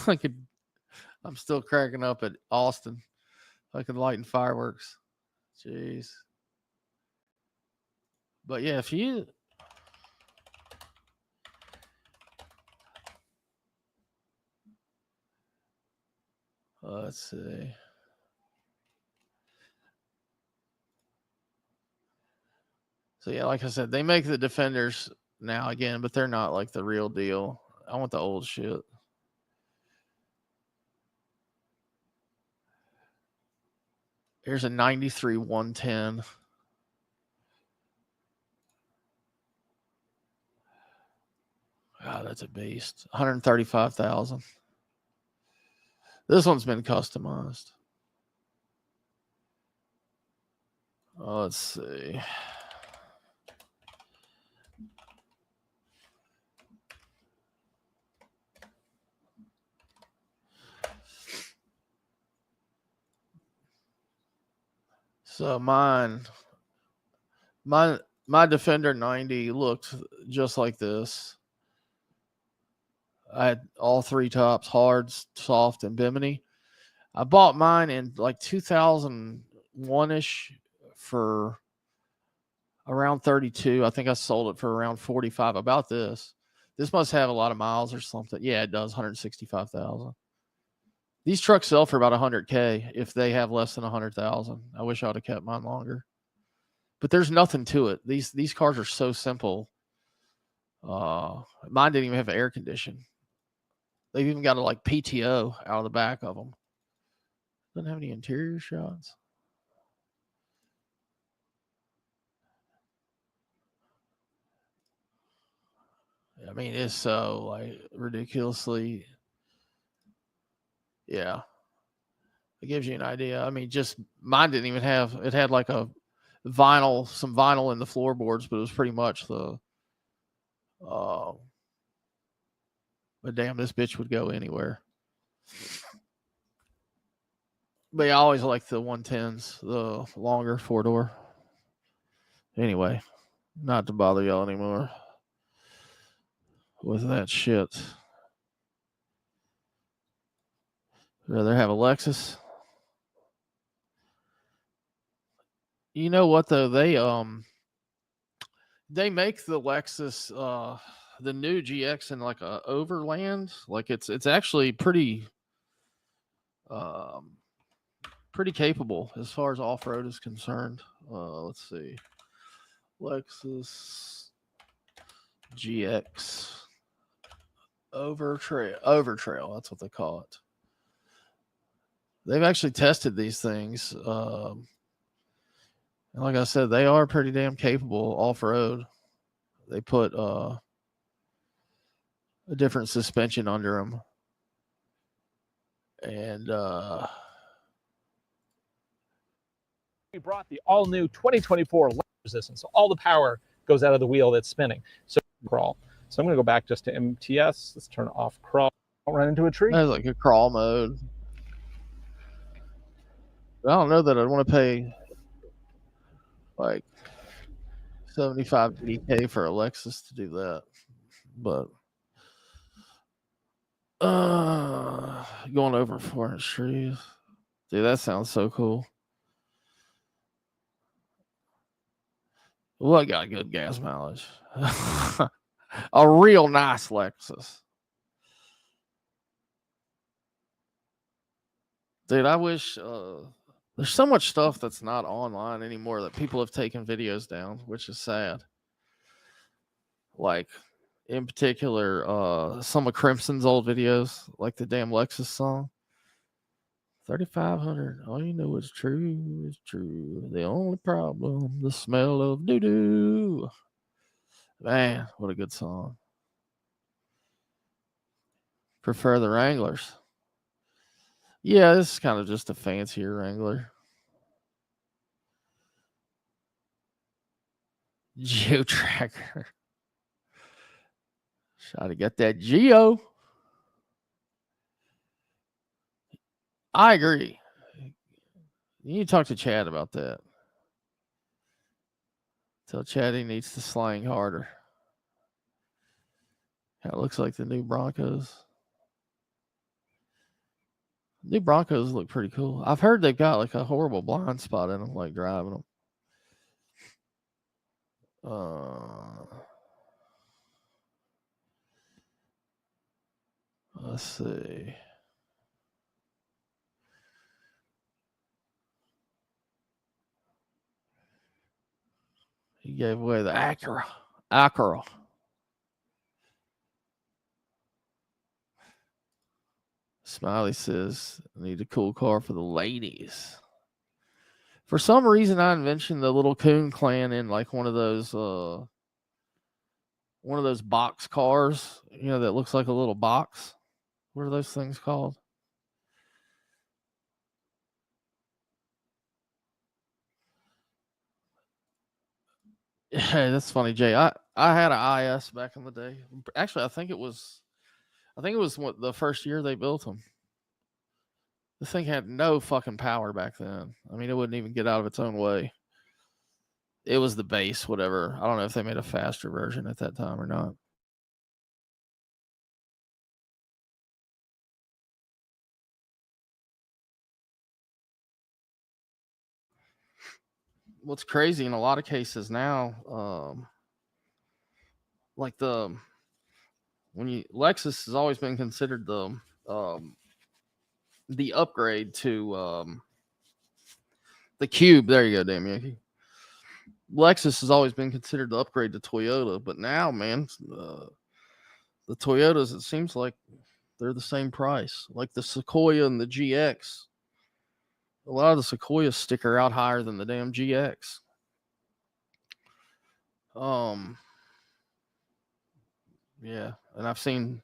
I'm still cracking up at Austin. Fucking lighting fireworks. Jeez. But yeah, if you let's see. So yeah, like I said, they make the Defenders now again, but they're not like the real deal. I want the old shit. Here's a 93 110. God, that's a beast. 135,000. This one's been customized. Let's see. So my Defender 90 looked just like this. I had all three tops, hard, soft, and bimini. I bought mine in like 2001-ish for around 32. I think I sold it for around 45. About this. This must have a lot of miles or something. Yeah, it does. 165,000. These trucks sell for about 100K if they have less than 100,000. I wish I would have kept mine longer. But there's nothing to it. These cars are so simple. Mine didn't even have air conditioning. They've even got a like PTO out of the back of them. Doesn't have any interior shots. I mean, it's so like ridiculously. Yeah. It gives you an idea. I mean, just mine didn't even have, it had like a vinyl, some vinyl in the floorboards, but it was pretty much the, but damn, this bitch would go anywhere. But yeah, I always like the 110s, the longer 4-door. Anyway, not to bother y'all anymore with that shit. Rather have a Lexus. You know what though? They make the Lexus the new GX in like a overland. Like it's actually pretty capable as far as off-road is concerned. Let's see. Lexus GX Overtrail, that's what they call it. They've actually tested these things. And like I said, they are pretty damn capable off-road. They put a different suspension under them. And
we brought the all-new 2024 resistance. So all the power goes out of the wheel that's spinning. So crawl. So I'm going to go back just to MTS. Let's turn off crawl. Don't run into a tree.
that's like a crawl mode. I don't know that I'd want to pay like 75 DK for a Lexus to do that, but going over 400 trees, dude, that sounds so cool. Well, I got good gas mileage. A real nice Lexus. Dude, I wish there's so much stuff that's not online anymore that people have taken videos down, which is sad. Like, in particular, some of Crimson's old videos, like the damn Lexus song. 3,500. All you know is true is true. The only problem, the smell of doo-doo. Man, what a good song. Prefer the Wranglers. Yeah, this is kind of just a fancier Wrangler. Geo Tracker. Try to get that Geo. I agree. You need to talk to Chad about that. Tell Chad he needs to slang harder. That looks like the new Broncos. New Broncos look pretty cool. I've heard they've got like a horrible blind spot in them, like driving them. Let's see. He gave away the Acura. Smiley says, I need a cool car for the ladies. For some reason, I envisioned the little Coon Clan in like one of those box cars, you know, that looks like a little box. What are those things called? Yeah, that's funny, Jay. I had an IS back in the day. Actually, I think it was what the first year they built them. This thing had no fucking power back then. I mean, it wouldn't even get out of its own way. It was the base, whatever. I don't know if they made a faster version at that time or not. What's crazy in a lot of cases now, like Lexus has always been considered the upgrade to the Cube. There you go, damn Yankee. Lexus has always been considered the upgrade to Toyota, but now, man, the Toyotas, it seems like they're the same price. Like the Sequoia and the GX. A lot of the Sequoias stick out higher than the damn GX. Yeah, and I've seen,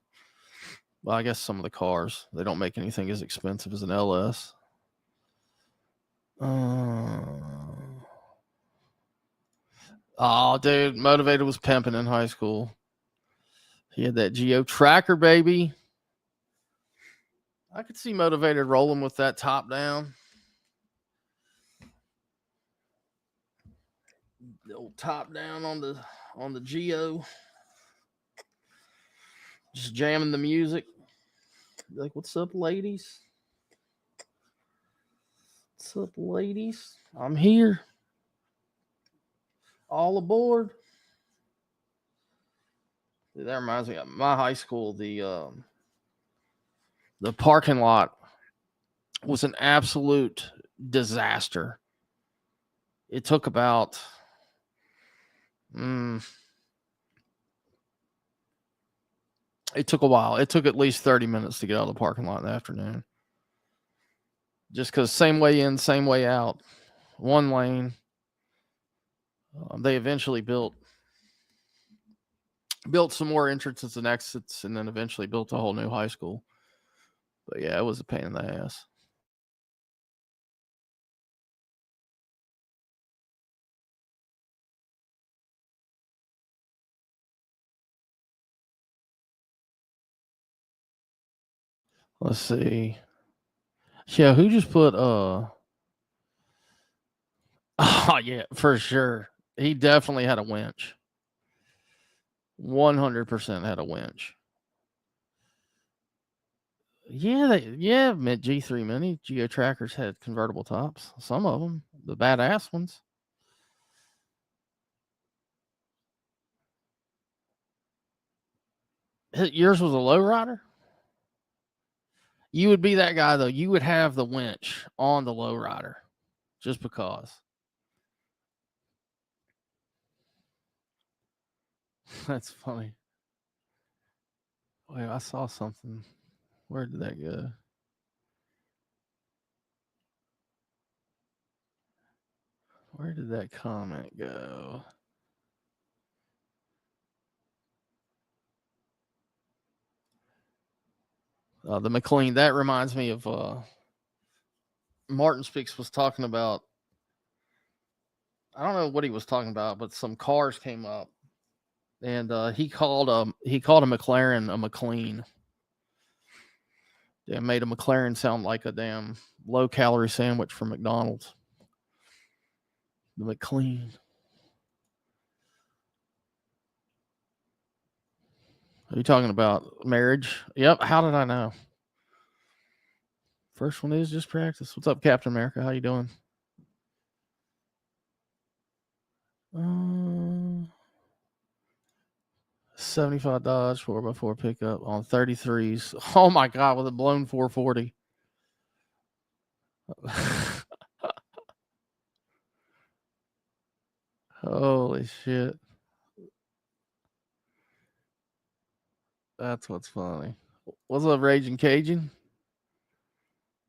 well, I guess some of the cars, they don't make anything as expensive as an LS. Oh, dude, Motivated was pimping in high school. He had that Geo Tracker, baby. I could see Motivated rolling with that top down. The old top down on the Geo. Just jamming the music. Like, what's up, ladies? What's up, ladies? I'm here. All aboard. Dude, that reminds me of my high school. The parking lot was an absolute disaster. It took about it took a while. It took at least 30 minutes to get out of the parking lot in the afternoon. Just because same way in, same way out. One lane. They eventually built Built some more entrances and exits, and then eventually built a whole new high school. But yeah, it was a pain in the ass. Let's see. Yeah, who just put oh yeah, for sure. He definitely had a winch. 100% had a winch. Yeah, G3 Mini Geo Trackers had convertible tops. Some of them, the badass ones. Yours was a lowrider? You would be that guy, though. You would have the winch on the lowrider just because. That's funny. Wait, I saw something. Where did that go? Where did that comment go? The McLean. That reminds me of Martin Speaks was talking about. I don't know what he was talking about, but some cars came up, and he called a McLaren a McLean. They made a McLaren sound like a damn low calorie sandwich from McDonald's. The McLean. Are you talking about marriage? Yep. How did I know? First one is just practice. What's up, Captain America? How you doing? 75 Dodge 4x4 pickup on 33s. Oh my God, with a blown 440. Holy shit. That's what's funny. What's up, Raging Cajun?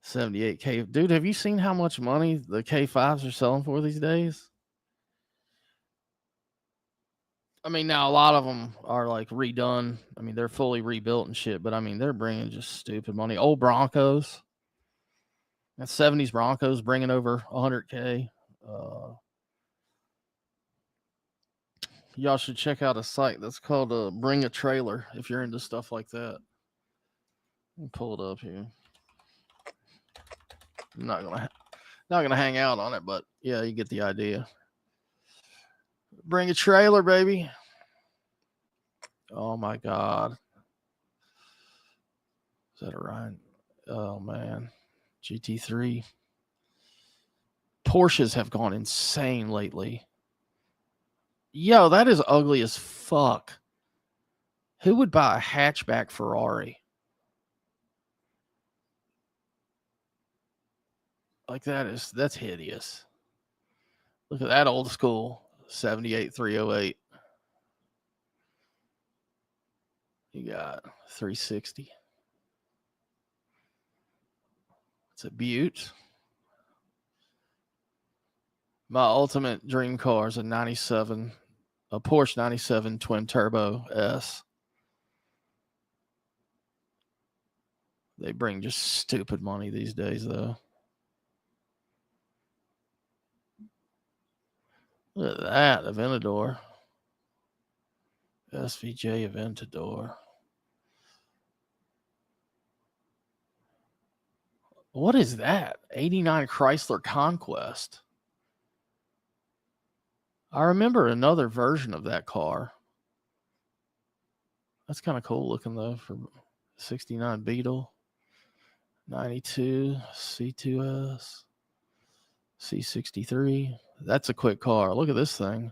78K. Dude, have you seen how much money the K5s are selling for these days? I mean, now a lot of them are like redone. I mean, they're fully rebuilt and shit, but I mean, they're bringing just stupid money. Old Broncos. That 70s Broncos bringing over 100K. Y'all should check out a site that's called Bring a Trailer if you're into stuff like that. Let me pull it up here. I'm not gonna hang out on it, but yeah, you get the idea. Bring a trailer, baby. Oh my God. Is that a Ryan? Oh man. GT3. Porsches have gone insane lately. Yo, that is ugly as fuck. Who would buy a hatchback Ferrari? Like that's hideous. Look at that old school 78 308. You got 360. It's a beaut. My ultimate dream car is a Porsche 97 twin turbo S. They bring just stupid money these days, though. Look at that, Aventador. SVJ Aventador. What is that? 89 Chrysler Conquest. I remember another version of that car. That's kind of cool looking, though, for 69 Beetle. 92 C2S. C63. That's a quick car. Look at this thing.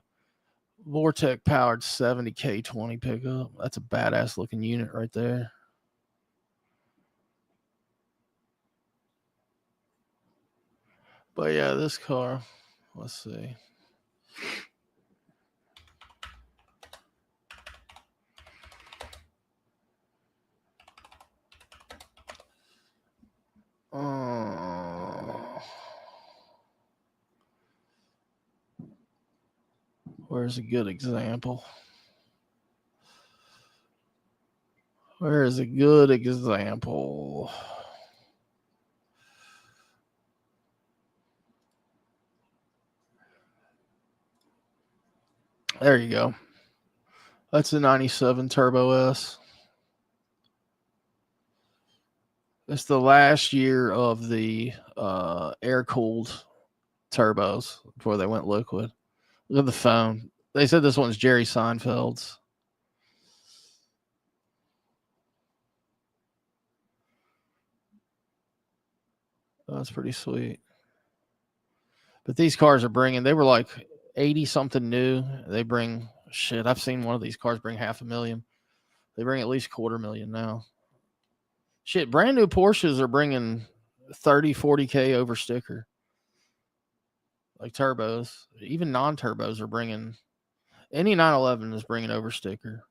Vortec powered 70K20 pickup. That's a badass looking unit right there. But yeah, this car, let's see. Where's a good example? Where is a good example? There you go. That's a 97 Turbo S. It's the last year of the air-cooled turbos before they went liquid. Look at the phone. They said this one's Jerry Seinfeld's. Oh, that's pretty sweet. But these cars are bringing, they were like 80 something new. They bring, shit, I've seen one of these cars bring $500,000. They bring at least $250,000 now. Shit, brand new Porsches are bringing 30, 40K over sticker. Like turbos. Even non-turbos are bringing, any 911 is bringing over sticker.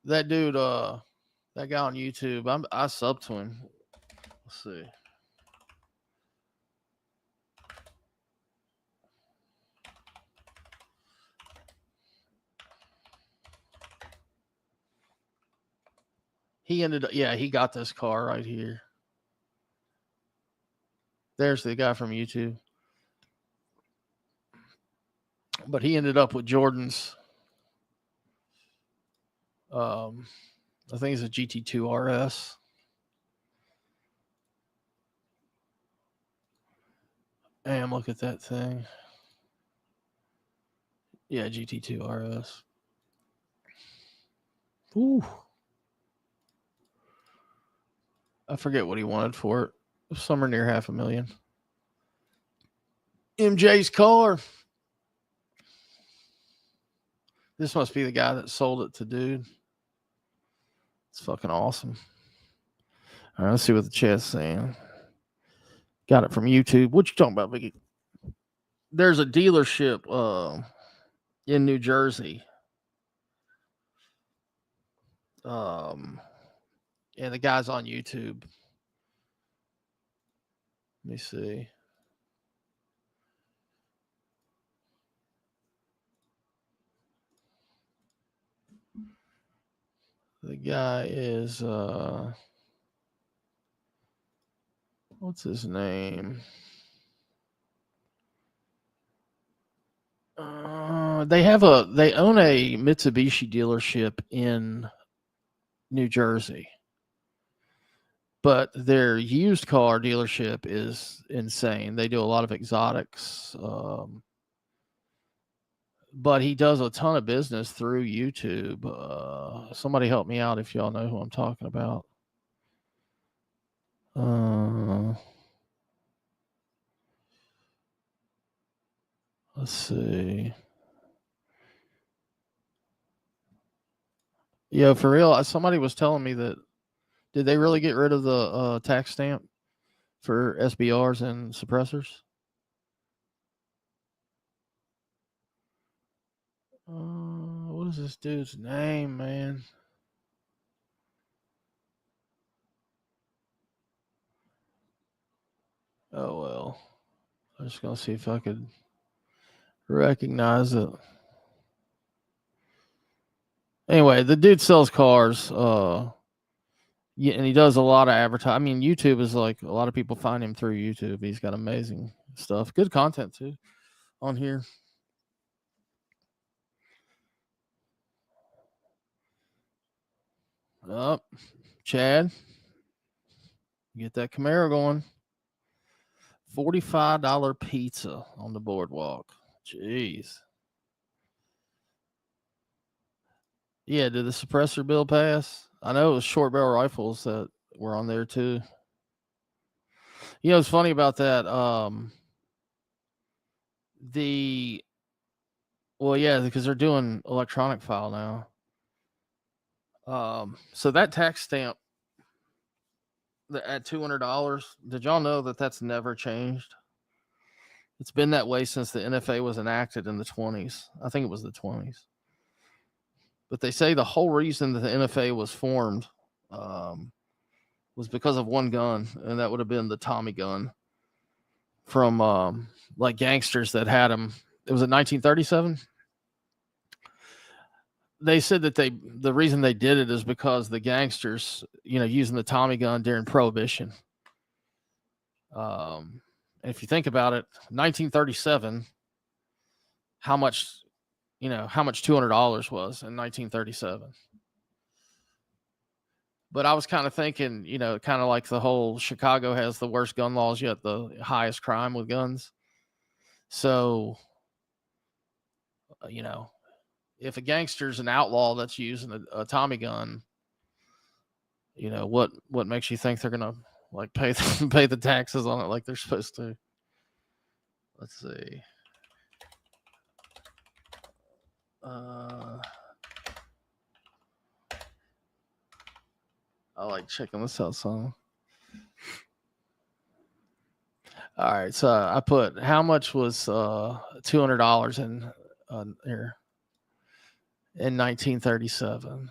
That dude, that guy on YouTube, I sub to him. Let's see. He ended up, yeah, he got this car right here. There's the guy from YouTube. But he ended up with Jordan's, I think it's a GT2 RS. Damn, look at that thing. Yeah, GT2 RS. Ooh. I forget what he wanted for it. It was somewhere near $500,000. MJ's car. This must be the guy that sold it to dude. It's fucking awesome. All right, let's see what the chat's saying. Got it from YouTube. What you talking about, Vicky? There's a dealership in New Jersey. Yeah, the guy's on YouTube. Let me see. The guy is what's his name? They own a Mitsubishi dealership in New Jersey. But their used car dealership is insane. They do a lot of exotics. But he does a ton of business through YouTube. Somebody help me out if y'all know who I'm talking about. Let's see. Yo, for real, somebody was telling me that, did they really get rid of the tax stamp for SBRs and suppressors? What is this dude's name, man? Oh, well. I'm just going to see if I could recognize it. Anyway, the dude sells cars. Yeah, and he does a lot of advertising. I mean, YouTube is like, a lot of people find him through YouTube. He's got amazing stuff. Good content, too, on here. Oh, Chad, get that Camaro going. $45 pizza on the boardwalk. Jeez. Yeah, did the suppressor bill pass? I know it was short barrel rifles that were on there too. You know, it's funny about that. Well, yeah, because they're doing electronic file now. So that tax stamp at $200, did y'all know that that's never changed? It's been that way since the NFA was enacted in the 20s. I think it was the 20s. But they say the whole reason that the NFA was formed was because of one gun, and that would have been the Tommy gun from like gangsters that had them. It was in 1937. they said that the reason they did it is because the gangsters, using the Tommy gun during Prohibition. If you think about it, 1937, how much $200 was in 1937. But I was kind of thinking, kind of like the whole Chicago has the worst gun laws yet the highest crime with guns. So, if a gangster's an outlaw that's using a Tommy gun, what makes you think they're gonna like pay the taxes on it like they're supposed to? Let's see. I like checking this out some. All right, so I put how much was $200 in here in 1937.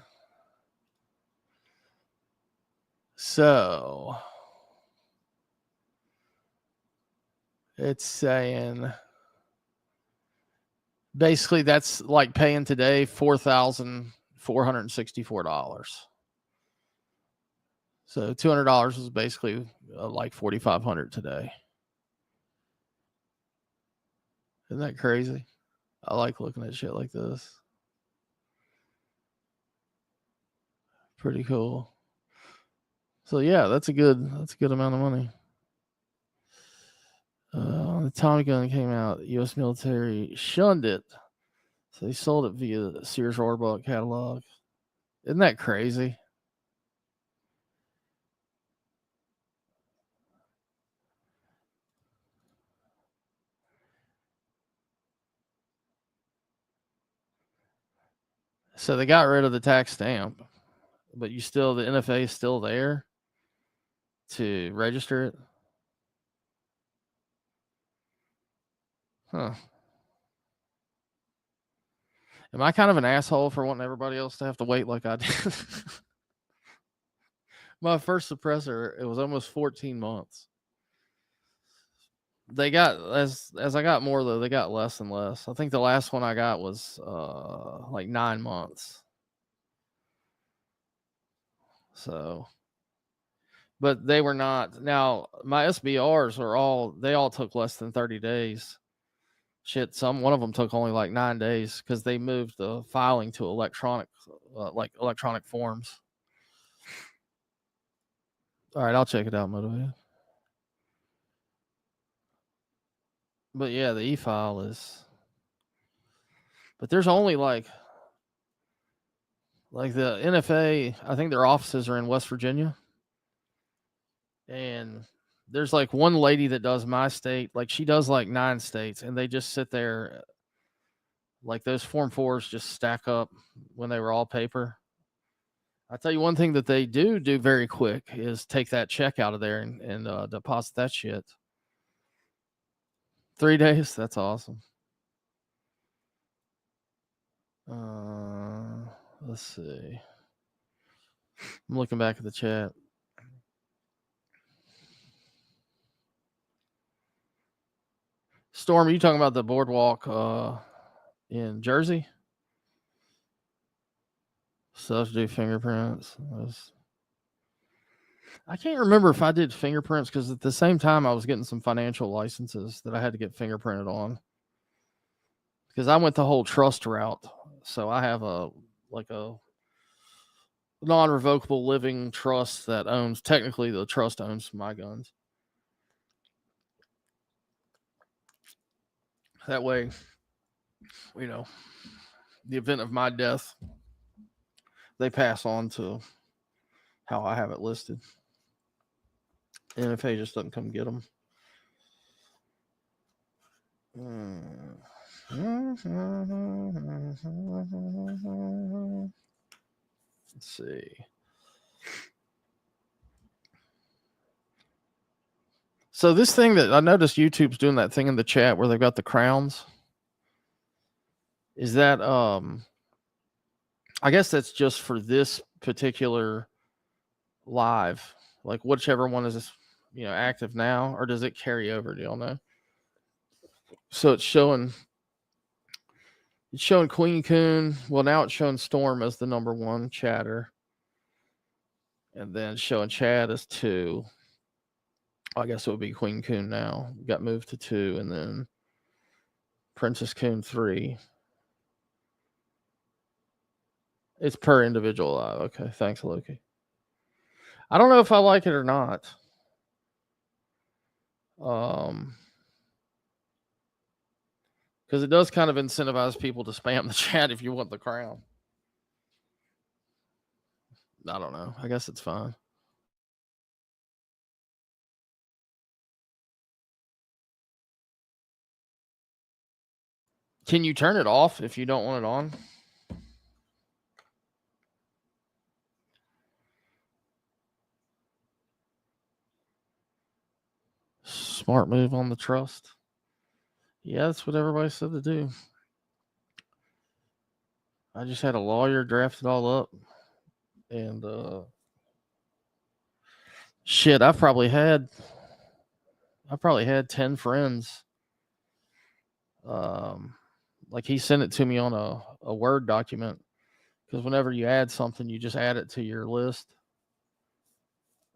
So it's saying basically that's like paying today $4,464. So $200 is basically like $4,500 today. Isn't that crazy? I like looking at shit like this. Pretty cool. So yeah, that's a good amount of money. The Tommy gun came out, U.S. military shunned it, so they sold it via the Sears Roebuck catalog. Isn't that crazy? So they got rid of the tax stamp, but the NFA is still there to register it. Huh. Am I kind of an asshole for wanting everybody else to have to wait like I did? My first suppressor, it was almost 14 months. They got, as I got more though, they got less and less. I think the last one I got was like 9 months. So, but they were not. Now my SBRs they all took less than 30 days. Shit, one of them took only like 9 days because they moved the filing to electronic forms. All right, I'll check it out, Motivated. But yeah, the e-file is. But there's only like the NFA. I think their offices are in West Virginia, and there's like one lady that does my state. Like she does like 9 states, and they just sit there. Like those Form 4s just stack up when they were all paper. I tell you one thing that they do very quick is take that check out of there and deposit that shit. 3 days. That's awesome. Let's see. I'm looking back at the chat. Storm, are you talking about the boardwalk in Jersey? Stuff to do fingerprints. I can't remember if I did fingerprints because at the same time I was getting some financial licenses that I had to get fingerprinted on. Because I went the whole trust route. So I have a non-revocable living trust that technically the trust owns my guns. That way, the event of my death, they pass on to how I have it listed. NFA just doesn't come get them. Let's see. So this thing that I noticed YouTube's doing that thing in the chat where they've got the crowns. Is that I guess that's just for this particular live, like whichever one is active now, or does it carry over? Do y'all know? So it's showing, It's showing Queen Coon. Well, now it's showing Storm as the number 1 chatter. And then showing Chad as 2. I guess it would be Queen Coon now. Got moved to 2. And then Princess Coon 3. It's per individual live. Okay, thanks, Loki. I don't know if I like it or not. Because it does kind of incentivize people to spam the chat if you want the crown. I don't know. I guess it's fine. Can you turn it off if you don't want it on? Smart move on the trust. Yeah, that's what everybody said to do. I just had a lawyer draft it all up. And shit, I probably had 10 friends. Like he sent it to me on a Word document. Because whenever you add something, you just add it to your list.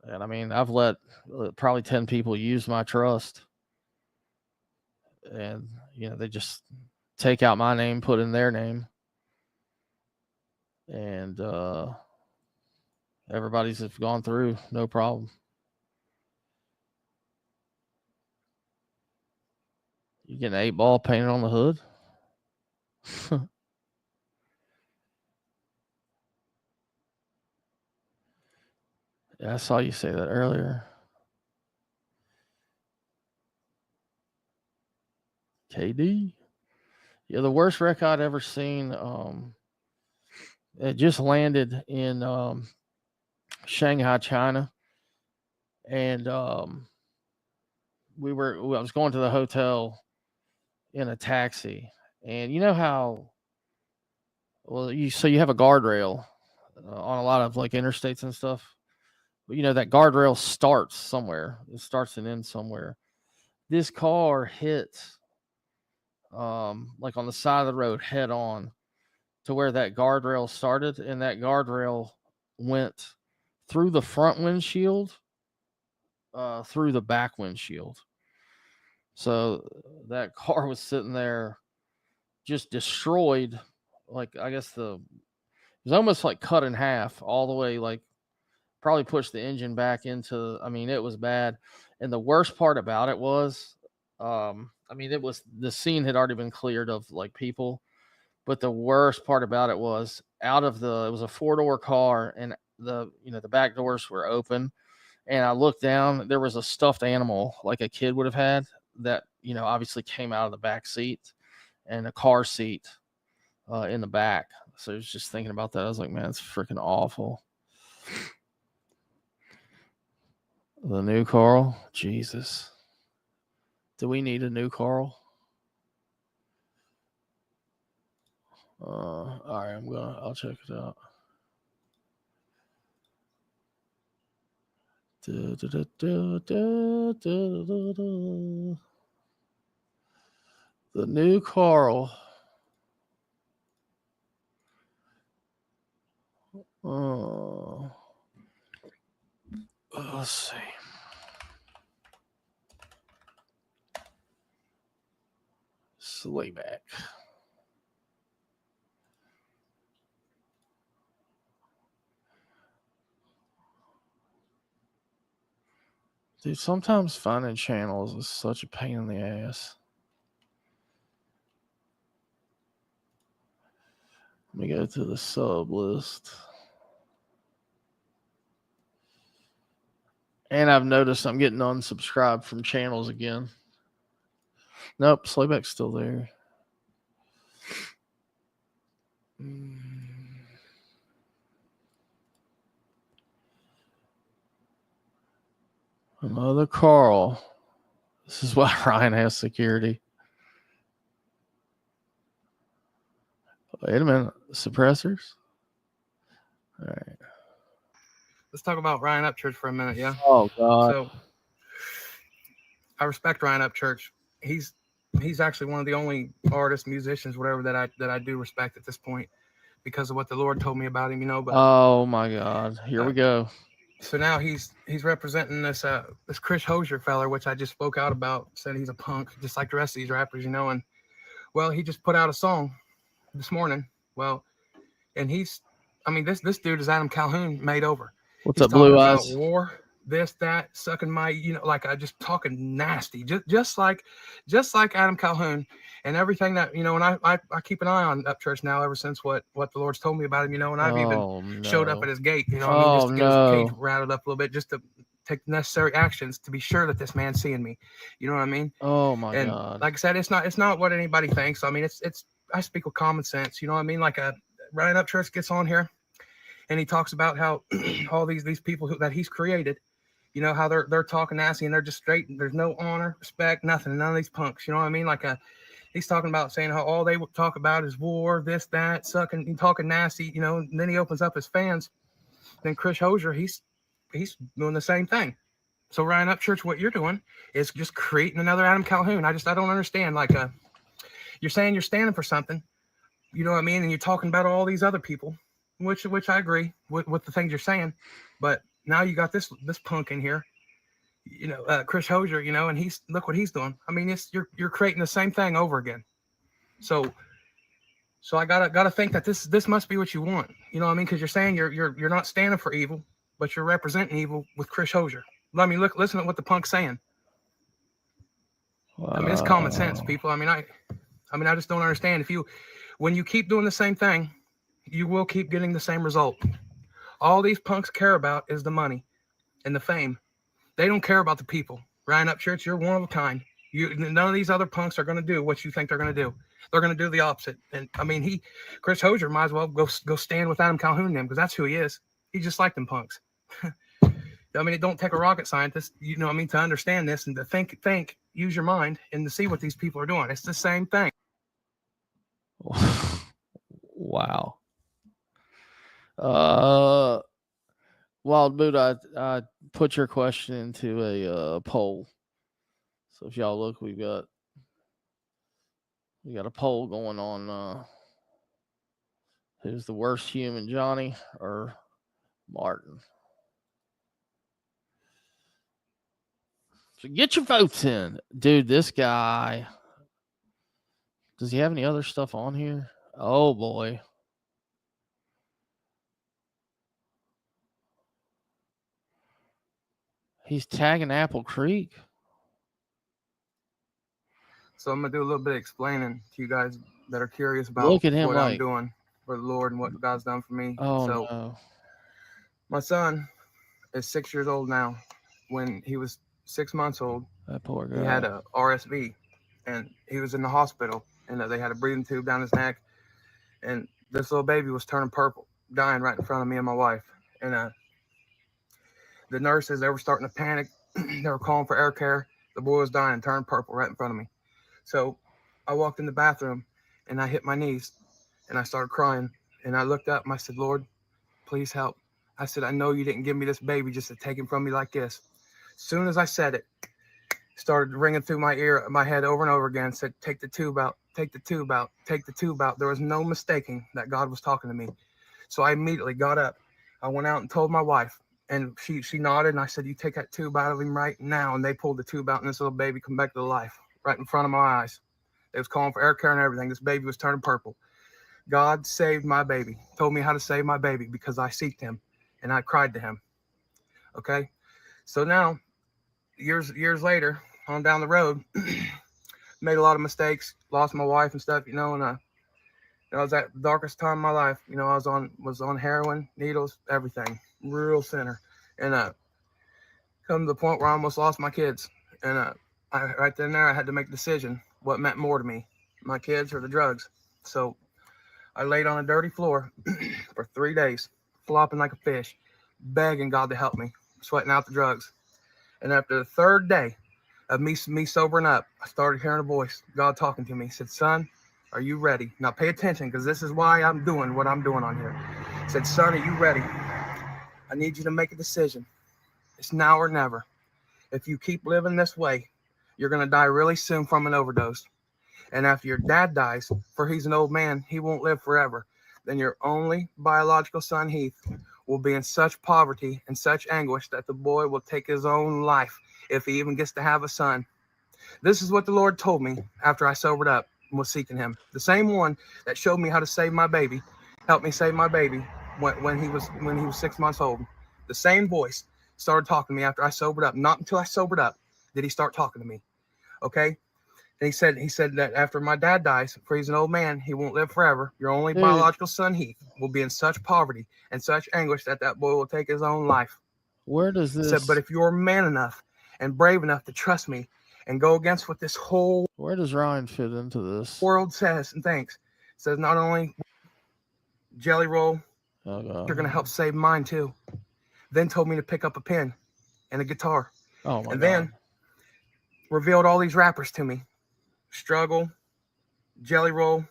And I mean, I've let probably 10 people use my trust. And, you know, they just take out my name, put in their name. And everybody's have gone through, no problem. You get an 8-ball painted on the hood? Yeah, I saw you say that earlier. KD? Yeah, the worst wreck I'd ever seen. It just landed in Shanghai, China. And I was going to the hotel in a taxi. And you know how, well, you have a guardrail on a lot of like interstates and stuff. But you know, that guardrail starts somewhere. It starts and ends somewhere. This car hit like on the side of the road head on to where that guardrail started, and that guardrail went through the front windshield, through the back windshield. So that car was sitting there just destroyed. Like, I guess it was almost like cut in half all the way, like probably pushed the engine back into, I mean, it was bad. And the worst part about it was, I mean, the scene had already been cleared of like people, but the worst part about it was it was a 4-door car, and the back doors were open. And I looked down, there was a stuffed animal like a kid would have had that, you know, obviously came out of the back seat, and a car seat in the back. So I was just thinking about that. I was like, man, it's freaking awful. The new Carl, Jesus. Do we need a new Carl? All right, I'll check it out. The new Carl. Let's see. Slayback. Dude, sometimes finding channels is such a pain in the ass. Let me go to the sub list. And I've noticed I'm getting unsubscribed from channels again. Nope, Slayback's still there. Another Carl. This is why Ryan has security. Wait a minute. Suppressors? All right.
Let's talk about Ryan Upchurch for a minute, yeah?
Oh, God.
So, I respect Ryan Upchurch. He's he's actually one of the only artists, musicians, whatever that I do respect at this point because of what the Lord told me about him, you know. But
Oh my God, here we go.
so now he's representing this this Chris Hosier feller, which I just spoke out about, said he's a punk, just like the rest of these rappers, you know. And well, he just put out a song this morning. Well, and this dude is Adam Calhoun made over.
What's
He's
up, Blue
talking
Eyes?
about war, this, that, sucking my, like I just talking nasty, just like Adam Calhoun and everything that, and I keep an eye on Upchurch now ever since what the Lord's told me about him, and I've even showed up at his gate, just to get his cage rattled up a little bit, just to take the necessary actions to be sure that this man's seeing me. You know what I mean?
Oh my
and
God.
like I said, it's not what anybody thinks. I mean, I speak with common sense, you know what I mean? Like Ryan Upchurch gets on here and he talks about how all these people that he's created, how they're talking nasty and they're just straight. There's no honor, respect, nothing. None of these punks. You know what I mean? Like he's talking about saying how all they would talk about is war, this, that, sucking, and talking nasty. And then he opens up his fans. Then Chris Hosier, he's doing the same thing. So Ryan Upchurch, what you're doing is just creating another Adam Calhoun. I don't understand. Like you're saying you're standing for something. You know what I mean? And you're talking about all these other people, which I agree with the things you're saying, but now you got this punk in here, Chris Hosier, and look what he's doing. I mean, you're creating the same thing over again. So I gotta think that this must be what you want. You know what I mean? Because you're saying you're not standing for evil, but you're representing evil with Chris Hosier. I mean, listen to what the punk's saying. I mean, it's common sense, people. I mean, I just don't understand. When you keep doing the same thing, you will keep getting the same result. All these punks care about is the money and the fame. They don't care about the people. Ryan Upchurch, you're one of a kind. None of these other punks are going to do what you think they're going to do. They're going to do the opposite. And I mean, Chris Hosier might as well go stand with Adam Calhoun then, because that's who he is. He's just like them punks. I mean, it don't take a rocket scientist, to understand this and to think, use your mind and to see what these people are doing. It's the same thing.
Wow. Wild Boot, I put your question into a poll. So if y'all look, we got a poll going on. Who's the worst human, Johnny or Martin? So get your votes in, dude. This guy, does he have any other stuff on here? Oh boy. He's tagging Apple Creek.
So I'm gonna do a little bit of explaining to you guys that are curious about
Look at him
what
like,
I'm doing for the Lord and what God's done for me.
Oh
so
no.
My son is 6 years old now. When he was 6 months old,
that poor guy.
He had a RSV, and he was in the hospital, and they had a breathing tube down his neck, and this little baby was turning purple, dying right in front of me and my wife. And the nurses, they were starting to panic. They were calling for air care. The boy was dying, turning purple right in front of me. So I walked in the bathroom, and I hit my knees, and I started crying. And I looked up, and I said, Lord, please help. I said, I know you didn't give me this baby just to take him from me like this. As soon as I said it, started ringing through my head over and over again, said, take the tube out, take the tube out, take the tube out. There was no mistaking that God was talking to me. So I immediately got up. I went out and told my wife, and she nodded, and I said, you take that tube out of him right now. And they pulled the tube out, and this little baby come back to life right in front of my eyes. They was calling for air care and everything. This baby was turning purple. God saved my baby, told me how to save my baby because I seeked him, and I cried to him. Okay? So now, years later, on down the road, made a lot of mistakes, lost my wife and stuff, and I was at the darkest time of my life. I was on heroin, needles, everything, real sinner. And come to the point where I almost lost my kids. And right then and there, I had to make a decision what meant more to me, my kids or the drugs. So I laid on a dirty floor for 3 days, flopping like a fish, begging God to help me, sweating out the drugs. And after the third day of me sobering up, I started hearing a voice, God talking to me. He said, son, are you ready? Now pay attention, because this is why I'm doing what I'm doing on here. He said, son, are you ready? I need you to make a decision. It's now or never. If you keep living this way, you're going to die really soon from an overdose. And after your dad dies, for he's an old man, he won't live forever, then your only biological son, Heath, will be in such poverty and such anguish that the boy will take his own life if he even gets to have a son. This is what the Lord told me after I sobered up and was seeking him. The same one that showed me how to save my baby, helped me save my baby when he was 6 months old. The same voice started talking to me after I sobered up. Not until I sobered up did he start talking to me. Okay? And he said that after my dad dies, for he's an old man, he won't live forever. Your only biological son, Heath, will be in such poverty and such anguish that boy will take his own life.
Where does this?
He said, but if you're man enough and brave enough to trust me and go against what this whole
Where does Ryan fit into this?
world says and thinks, it says not only Jelly Roll,
Oh, God.
you're going to help save mine too. Then told me to pick up a pen and a guitar.
Oh, my
And
God.
then revealed all these rappers to me. Struggle, Jelly Roll,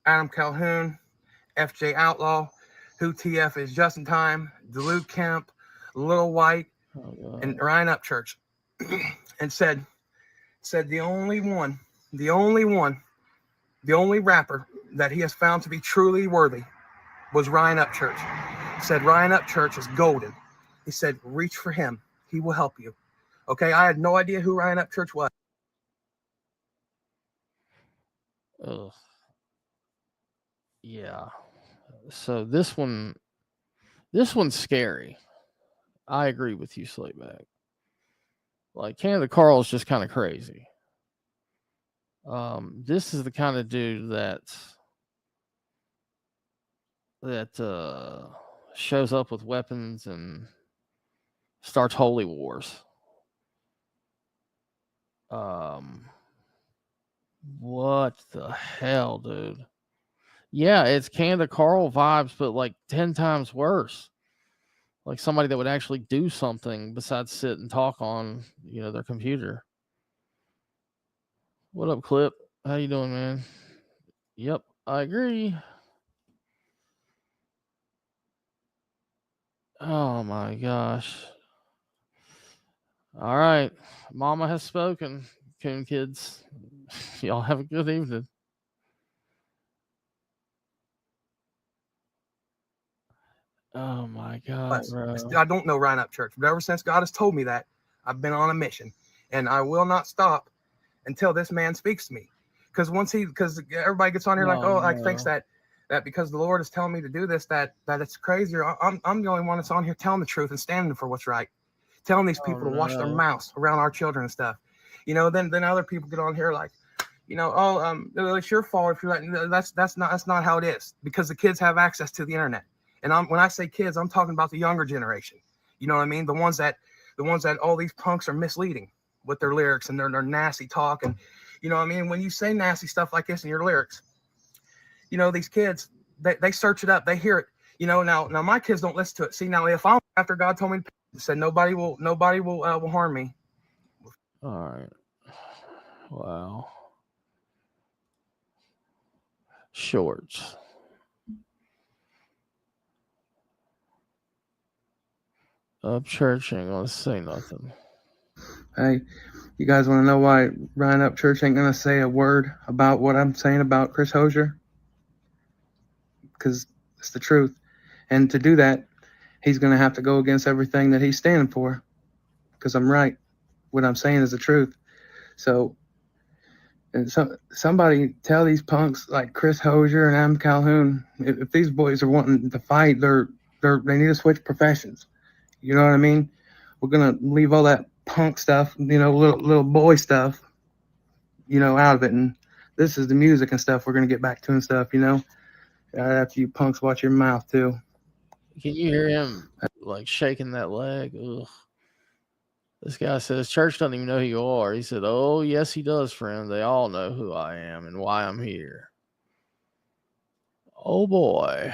Adam Calhoun, FJ Outlaw, Who TF is Just in Time, Duluth Kemp, Little White, and Ryan Upchurch. And said the only rapper that he has found to be truly worthy was Ryan Upchurch. He said Ryan Upchurch is golden. He said, reach for him. He will help you. Okay, I had no idea who Ryan Upchurch was.
Ugh. Yeah. So this one's scary. I agree with you, Slayback. Like Canada Carl's just kind of crazy. This is the kind of dude that shows up with weapons and starts holy wars. What the hell, dude? Yeah, it's Canada Carl vibes, but like 10 times worse. Like somebody that would actually do something besides sit and talk on, their computer. What up, Clip? How you doing, man? Yep, I agree. Oh my gosh. All right. Mama has spoken. Coon kids. Y'all have a good evening. Oh my God, bro.
I don't know Ryan Upchurch, but ever since God has told me that, I've been on a mission, and I will not stop until this man speaks to me. Because everybody gets on here thinks that because the Lord is telling me to do this, that it's crazy. I'm the only one that's on here telling the truth and standing for what's right, telling these people to wash their mouths around our children and stuff. Then other people get on here like, it's your fault if you're like, that's not how it is, because the kids have access to the internet. And when I say kids, I'm talking about the younger generation. You know what I mean? The ones that all these punks are misleading with their lyrics and their nasty talk. And you know what I mean? When you say nasty stuff like this in your lyrics, these kids, they search it up, they hear it. Now my kids don't listen to it. See, now if I'm after God told me to say nobody will harm me.
All right. Wow. Shorts. Upchurch ain't gonna say nothing.
Hey, you guys want to know why Ryan Upchurch ain't gonna say a word about what I'm saying about Chris Hosier? Because it's the truth. And to do that, he's gonna have to go against everything that he's standing for. Because I'm right. What I'm saying is the truth. So, and somebody tell these punks like Chris Hosier and Adam Calhoun, if these boys are wanting to fight, they need to switch professions. You know what I mean? We're gonna leave all that punk stuff, little boy stuff, out of it. And this is the music and stuff we're gonna get back to and stuff, after you punks watch your mouth too.
Can you hear him like shaking that leg? Ugh. This guy says church doesn't even know who you are. He said, oh yes he does, friend. They all know who I am and why I'm here. Oh boy.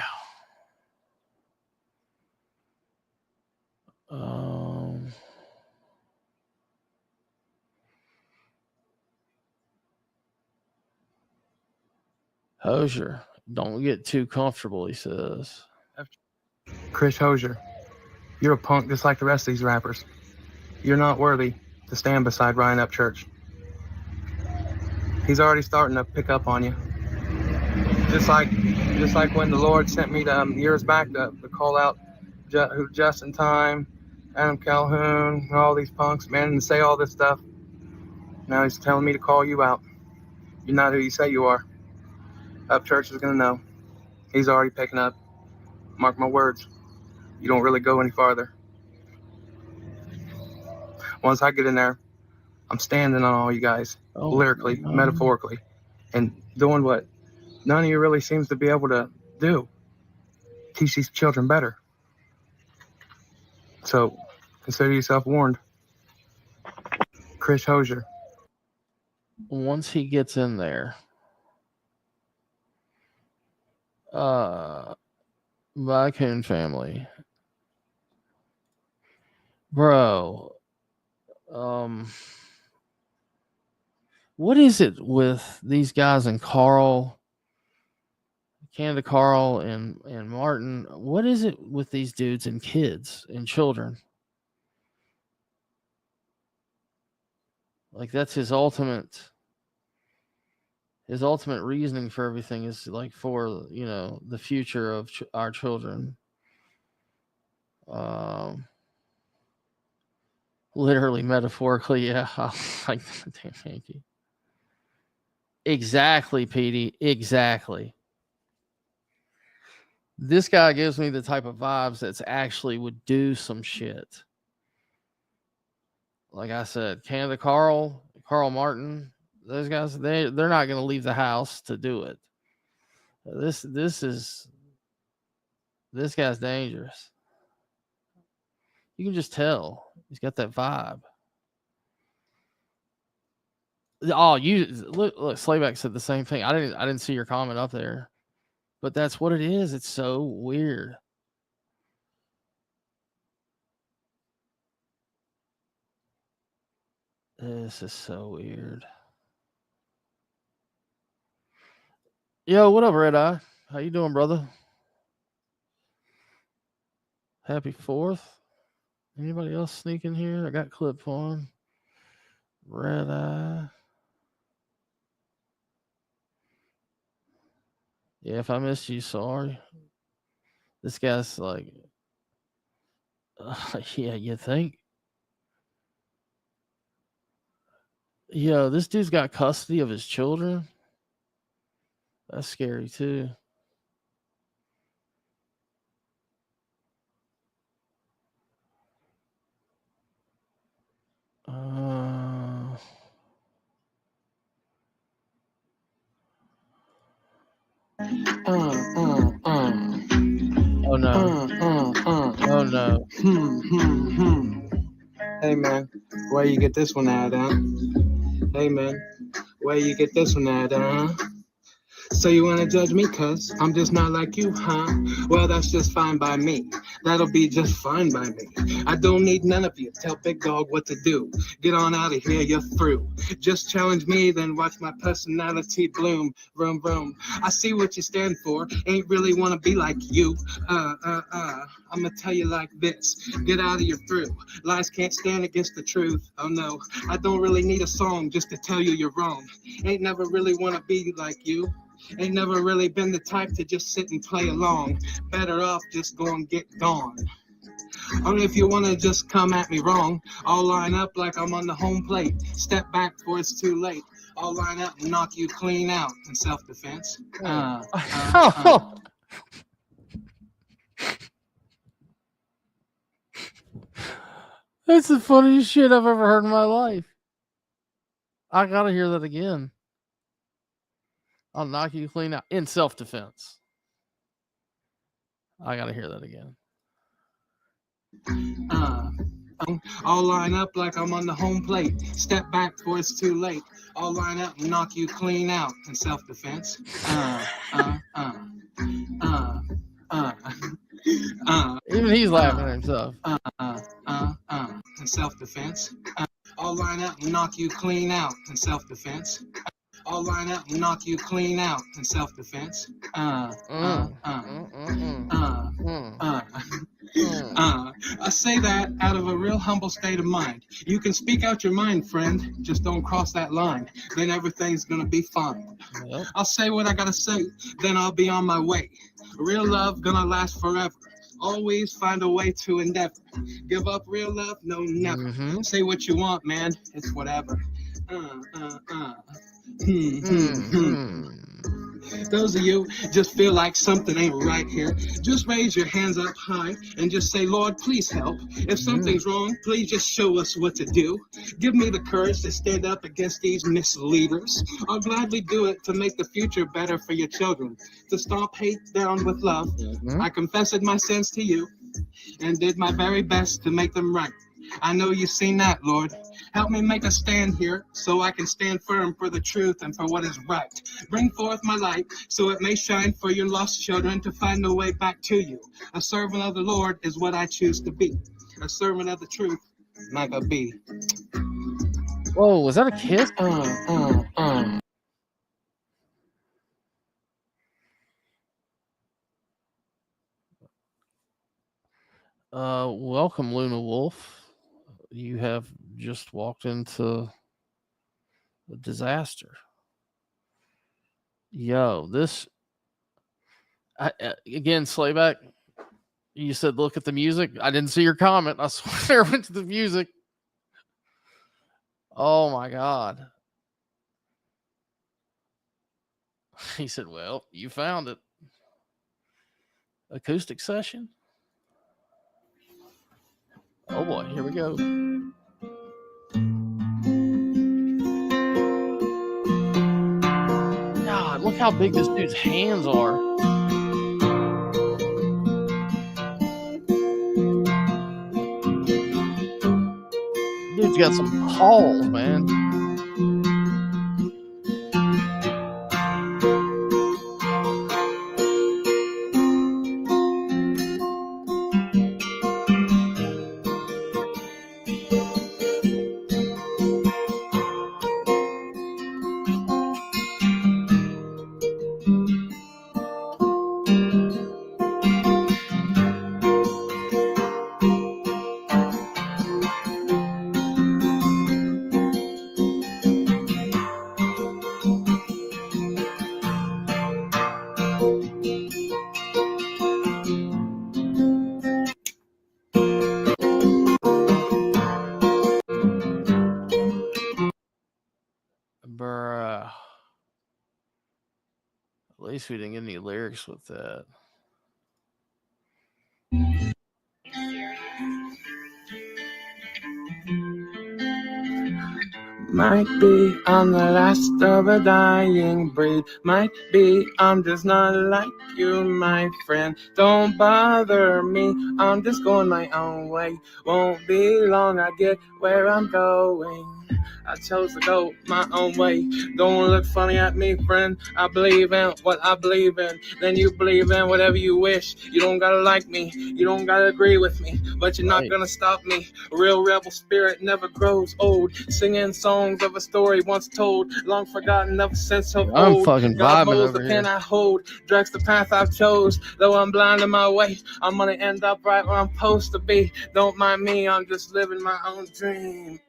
Hosier, don't get too comfortable, he says.
Chris Hosier, you're a punk just like the rest of these rappers. You're not worthy to stand beside Ryan Upchurch. He's already starting to pick up on you. Just like when the Lord sent me to, years back to call out Just in Time, Adam Calhoun, and all these punks, man, and say all this stuff. Now he's telling me to call you out. You're not who you say you are. Up Church is gonna know. He's already picking up. Mark my words. You don't really go any farther. Once I get in there, I'm standing on all you guys, lyrically, metaphorically, and doing what none of you really seems to be able to do. Teach these children better. So consider yourself warned. Chris Hosier.
Once he gets in there, Raccoon family, bro, what is it with these guys and Carl, Canada Carl and Martin? What is it with these dudes and kids and children? Like, that's his ultimate reasoning for everything is like for, you know, the future of our children. Literally, metaphorically, yeah. Like, damn, thank you. Exactly, Petey. Exactly. This guy gives me the type of vibes that's actually would do some shit. Like I said, Canada Carl Martin, those guys, they're not going to leave the house to do it. This guy's dangerous. You can just tell he's got that vibe. Oh, you look, Slayback said the same thing. I didn't see your comment up there, but that's what it is. It's so weird. This is so weird. Yo, what up, Red Eye? How you doing, brother? Happy 4th. Anybody else sneak in here? I got clip on. Red Eye. Yeah, if I missed you, sorry. This guy's like, yeah, you think? Yo, this dude's got custody of his children. That's scary too. Oh no. Oh no.
Hey man, where you get this one at, huh? Hey man, where you get this one at, huh? So you wanna judge me cause I'm just not like you, huh? Well, that's just fine by me. That'll be just fine by me. I don't need none of you. Tell Big Dog what to do. Get on out of here, you're through. Just challenge me, then watch my personality bloom. Vroom, vroom. I see what you stand for. Ain't really wanna be like you. I'ma tell you like this. Get out of your through. Lies can't stand against the truth. Oh no, I don't really need a song just to tell you you're wrong. Ain't never really wanna be like you. Ain't never really been the type to just sit and play along. Better off just go and get gone. Only if you want to just come at me wrong. I'll line up like I'm on the home plate. Step back before it's too late. I'll line up and knock you clean out in self-defense.
That's the funniest shit I've ever heard in my life. I gotta hear that again. I'll knock you clean out in self-defense. I gotta hear that again.
I'll line up like I'm on the home plate. Step back before it's too late. I'll line up and knock you clean out in self-defense.
Even he's laughing at himself.
In self-defense. I'll line up and knock you clean out in self-defense. I'll line up and knock you clean out in self-defense. I say that out of a real humble state of mind. You can speak out your mind, friend. Just don't cross that line. Then everything's gonna be fine.
Yep.
I'll say what I gotta say, then I'll be on my way. Real love gonna last forever. Always find a way to endeavor. Give up real love? No, never. Say what you want, man. It's whatever. Those of you just feel like something ain't right here, just raise your hands up high and just say, Lord, please help. If something's wrong, please just show us what to do. Give me the courage to stand up against these misleaders. I'll gladly do it to make the future better for your children, to stomp hate down with love. I confessed my sins to you and did my very best to make them right. I know you've seen that, Lord. Help me make a stand here so I can stand firm for the truth and for what is right. Bring forth my light so it may shine for your lost children to find their way back to you. A servant of the Lord is what I choose to be. A servant of the truth, like a bee.
Whoa, was that a kiss? Welcome, Luna Wolf. You have just walked into a disaster. Yo, this again, Slayback. You said look at the music. I didn't see your comment. I swear I went to the music. Oh my God. He said, well, you found it. Acoustic session. Oh boy, here we go. God, look how big this dude's hands are. Dude's got some balls, man. Bruh. At least we didn't get any lyrics with that.
Might be I'm the last of a dying breed. Might be I'm just not like you, my friend. Don't bother me, I'm just going my own way. Won't be long, I get where I'm going. I chose to go my own way. Don't look funny at me, friend. I believe in what I believe in. Then you believe in whatever you wish. You don't gotta like me, you don't gotta agree with me, but you're not gonna stop me. Real rebel spirit never grows old. Singing songs of a story once told, long forgotten ever since of
I'm
old.
fucking
God
vibing
molds
over
the pen
here.
I hold, directs the path I've chose. Though I'm blind in my way, I'm gonna end up right where I'm supposed to be. Don't mind me, I'm just living my own dream.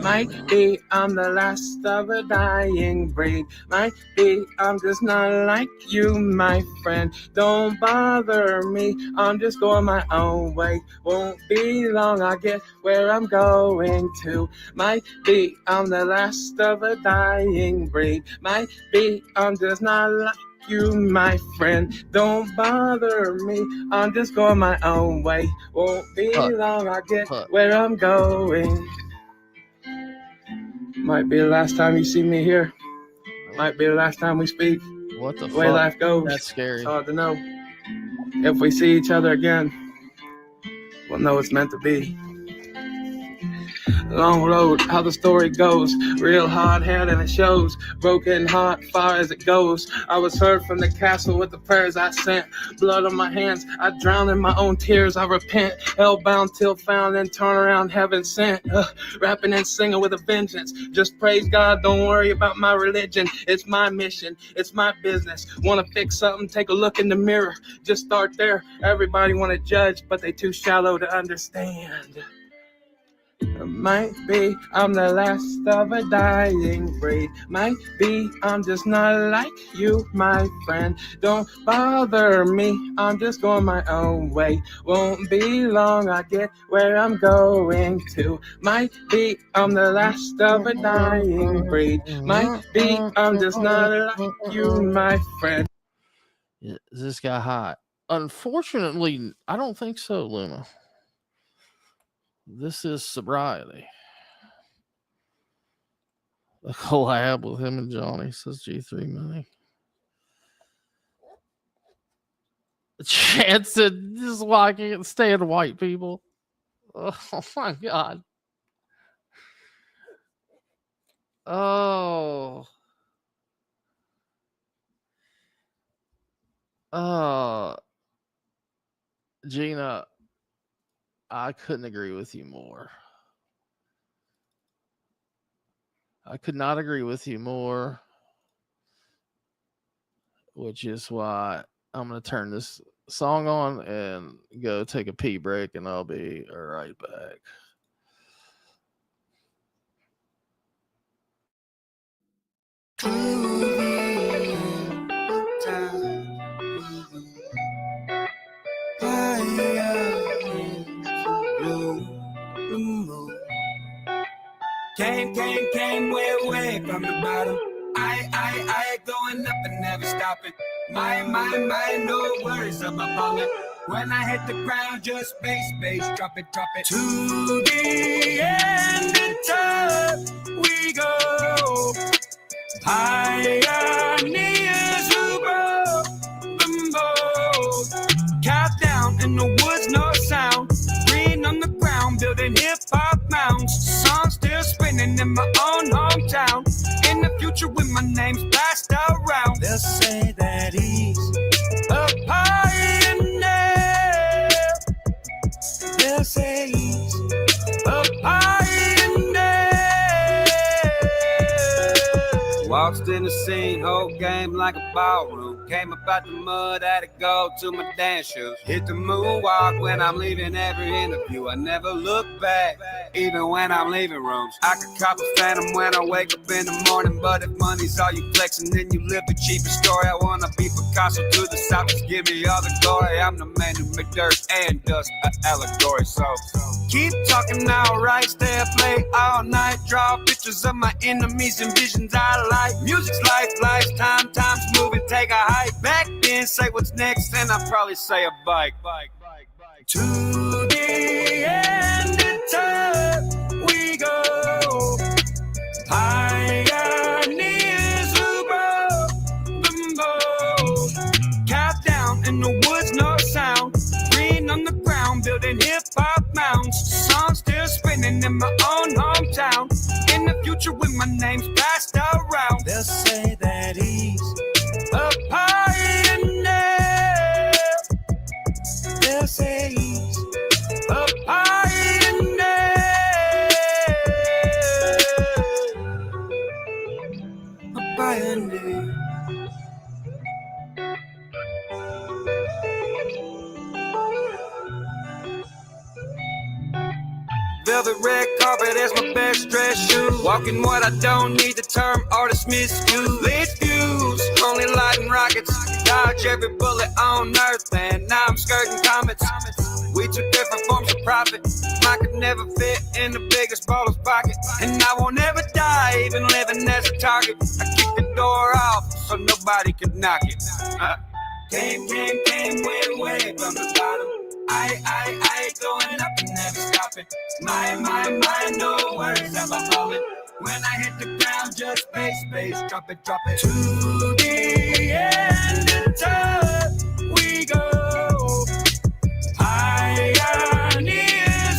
Might be I'm the last of a dying breed. Might be I'm just not like you, my friend. Don't bother me, I'm just going my own way. Won't be long, I get where I'm going to. Might be I'm the last of a dying breed. Might be I'm just not like you, my friend. Don't bother me, I'm just going my own way. Won't be long, I get where I'm going. Might be the last time you see me here. Might be the last time we speak.
What the
way
fuck?
life goes.
That's scary.
It's hard to know. If we see each other again, we'll know it's meant to be. Long road, how the story goes. Real hard head and it shows. Broken heart, far as it goes. I was heard from the castle with the prayers I sent. Blood on my hands, I drown in my own tears. I repent, hellbound till found and turn around heaven sent. Rapping and singing with a vengeance. Just praise God, don't worry about my religion. It's my mission, it's my business. Wanna fix something, take a look in the mirror. Just start there. Everybody wanna judge, but they too shallow to understand. Might be I'm the last of a dying breed. Might be I'm just not like you, my friend. Don't bother me, I'm just going my own way. Won't be long, I get where I'm going to. Might be I'm the last of a dying breed. Might be I'm just not like you, my friend.
Is this guy hot? Unfortunately, I don't think so, Luna. This is Sobriety. A collab with him and Johnny, says G3 Money. Chad said, this is why I can't stand white people. Oh my God. Oh. Gina, I couldn't agree with you more. I could not agree with you more, which is why I'm going to turn this song on and go take a pee break, and I'll be right back.
Came way from the bottom. I going up and never stopping. My, no worries about falling. When I hit the ground, just bass, drop it. To the end of time, we go. Pioneers who broke the mold. Countdown in the woods, no sound. Green on the ground, building hip-hop mounds. Song still spinning in my own hometown. In the future when my name's passed around, they'll say that he's a pioneer. They'll say he's a pioneer. Waltzed in the scene, whole game like a ballroom. Came up out the mud, had to go to my dance shoes. Hit the moonwalk when I'm leaving every interview. I never look back, even when I'm leaving rooms. I could cop a phantom when I wake up in the morning. But if money's all you flexing, then you live the cheapest story. I wanna be Picasso to the south, just give me all the glory. I'm the man who make dirt and dust an allegory. So keep talking alright, stay up late all night. Draw pictures of my enemies and visions I like. Music's life, time's moving, take a hike. Back then, say what's next, and I'll probably say a bike. To the end of time, we go. Pioneers who broke the mold. Countdown in the woods, no sound. Green on the ground, building hip-hop mounds. Song still spinning in my own hometown. In the future when my name's passed around, they'll say that he's a pioneer. They'll say he's a pioneer. A pioneer. Velvet red carpet as my best dress shoes. Walking what I don't need, the term artist misuse. Lit views, only lighting rockets. Dodge every bullet on earth, and now I'm skirting comets. We two different forms of profit. I could never fit in the biggest baller's pocket. And I won't ever die, even living as a target. I kick the door off so nobody could knock it. Came way from the bottom. I going up and never stopping. My, no worries ever falling. When I hit the ground, just bass, drop it. To the end of time, we go. Pioneers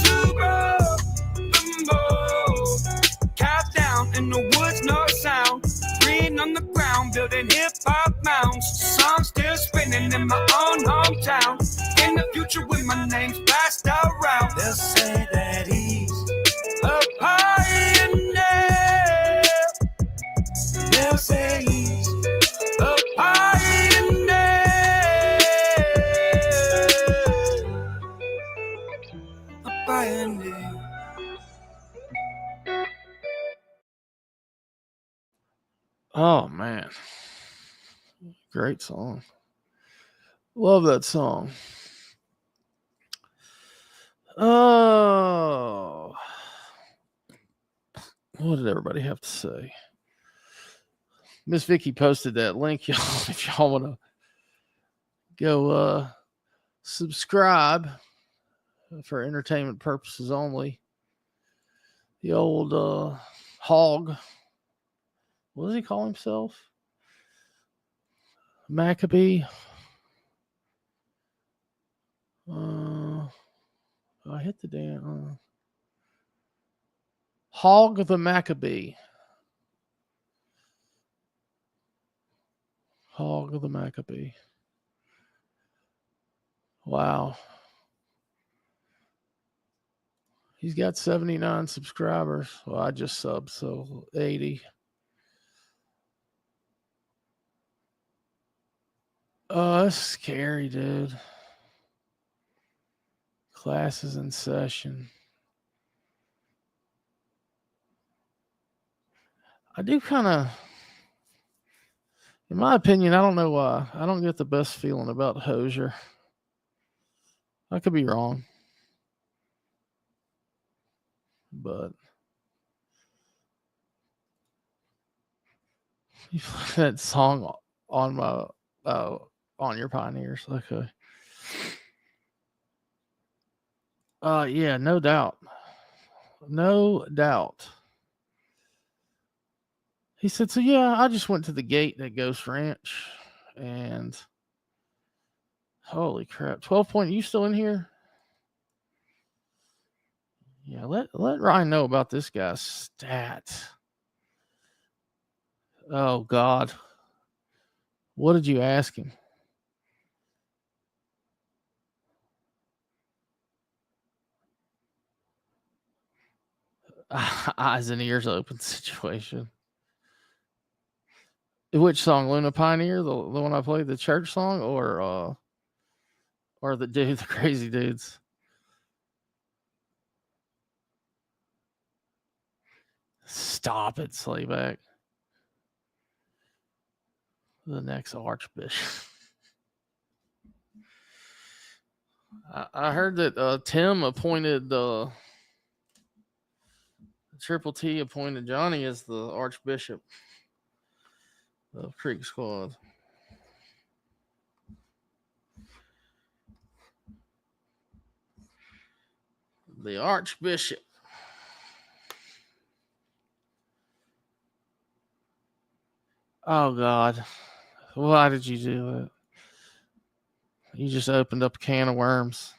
who broke the mold. winning in my own hometown. In the future, when my name's passed around, they'll say that he's a pioneer. They'll say he's a pioneer. A pioneer.
Oh man, great song. Love that song. Oh, what did everybody have to say? Miss Vicky posted that link, y'all. If y'all want to go subscribe for entertainment purposes only. The old hog. What does he call himself? Maccabee. I hit the damn Hog the Maccabee. Hog the Maccabee. Wow. He's got 79 subscribers. Well, I just subbed, so 80. Oh, that's scary, dude. Classes in session. I do kind of, in my opinion, I don't know why. I don't get the best feeling about Hozier. I could be wrong. But you put that song on my on your Pioneers. Okay. Yeah, no doubt. No doubt. He said, so yeah, I just went to the gate at Ghost Ranch and holy crap. 12 point, you still in here? Yeah, let Ryan know about this guy's stat. Oh God. What did you ask him? Eyes and ears open situation. Which song? Luna Pioneer, the one I played, the church song, or the dude, the crazy dudes? Stop it, Slayback. The next Archbishop. I heard that Tim appointed Triple T appointed Johnny as the Archbishop of Creek Squad. The Archbishop. Oh God. Why did you do it? You just opened up a can of worms.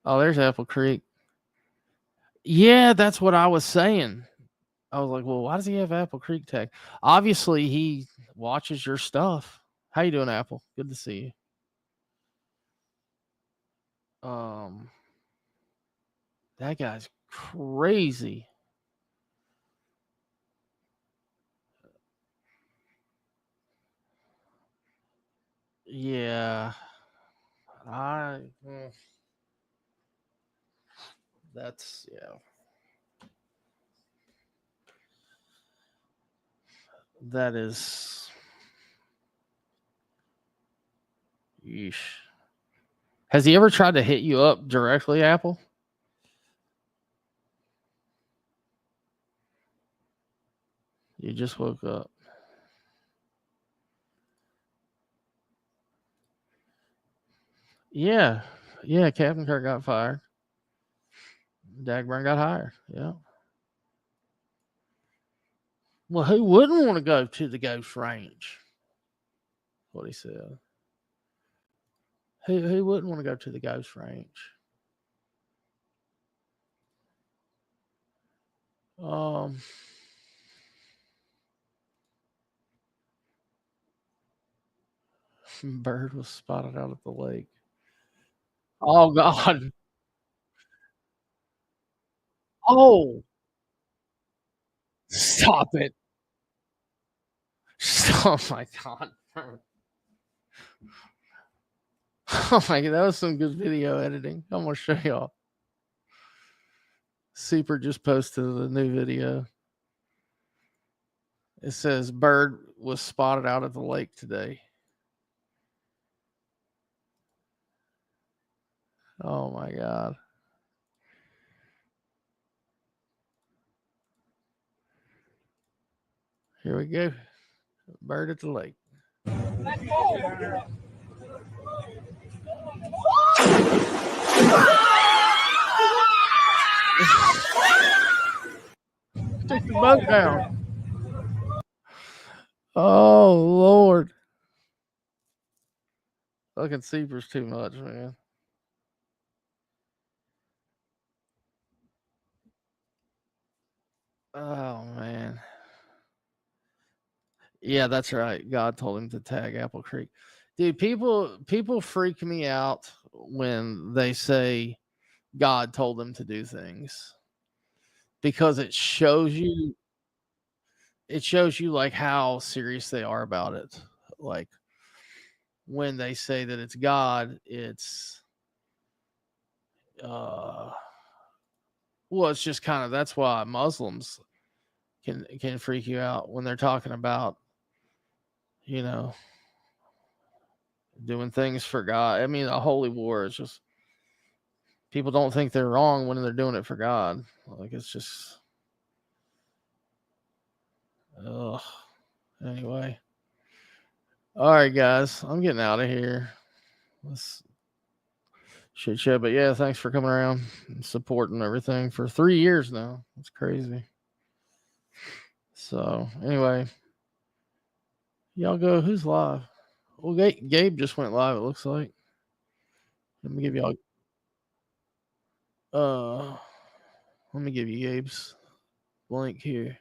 Oh, there's Apple Creek. Yeah, that's what I was saying. I was like, well, why does he have Apple Creek tag? Obviously, he watches your stuff. How you doing, Apple? Good to see you. That guy's crazy. Yeah. That's, yeah. That is. Yeesh. Has he ever tried to hit you up directly, Apple? You just woke up. Yeah. Yeah, Captain Kirk got fired. Dagburn got hired. Yeah. Well, who wouldn't want to go to the Ghost Range? What he said. Who wouldn't want to go to the Ghost Range? Bird was spotted out at the lake. Oh God. Oh, stop it. Oh my God. Oh my God, that was some good video editing. I'm gonna show y'all. Super just posted a new video. It says bird was spotted out at the lake today. Oh my God. Here we go. Bird at the lake. Take the boat down. Oh Lord. Fucking Seaper's too much, man. Oh man. Yeah, that's right. God told him to tag Apple Creek. Dude, people freak me out when they say God told them to do things. Because it shows you like how serious they are about it. Like when they say that it's God, it's well, it's just kind of, that's why Muslims can freak you out when they're talking about, you know, doing things for God. I mean, a holy war is just, people don't think they're wrong when they're doing it for God. Like, it's just, ugh. Anyway. All right, guys, I'm getting out of here. Let's shit show. But yeah, thanks for coming around and supporting everything for 3 years now. It's crazy. So anyway, y'all go. Who's live? Well, Gabe just went live, it looks like. Let me give y'all let me give you Gabe's link here.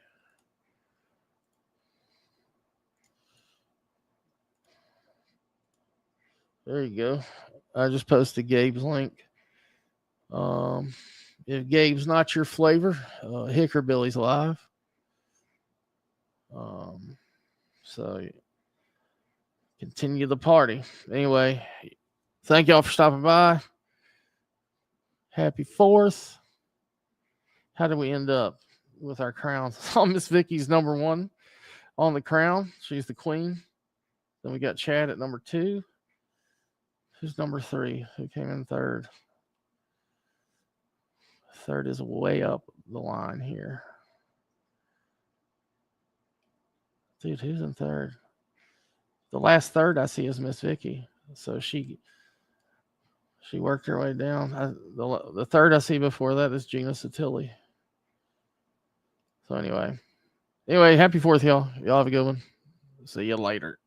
There you go. I just posted Gabe's link. If Gabe's not your flavor, Hickorbilly's live. So continue the party. Anyway, thank y'all for stopping by. Happy 4th. How did we end up with our crowns? Oh, Miss Vicky's number 1 on the crown. She's the queen. Then we got Chad at number 2. Who's number 3? Who came in 3rd? 3rd is way up the line here. Dude, who's in 3rd? The last 3rd I see is Miss Vicky. So she worked her way down. The 3rd I see before that is Gina Satilli. So anyway, happy 4th, y'all. Y'all have a good one. See you later.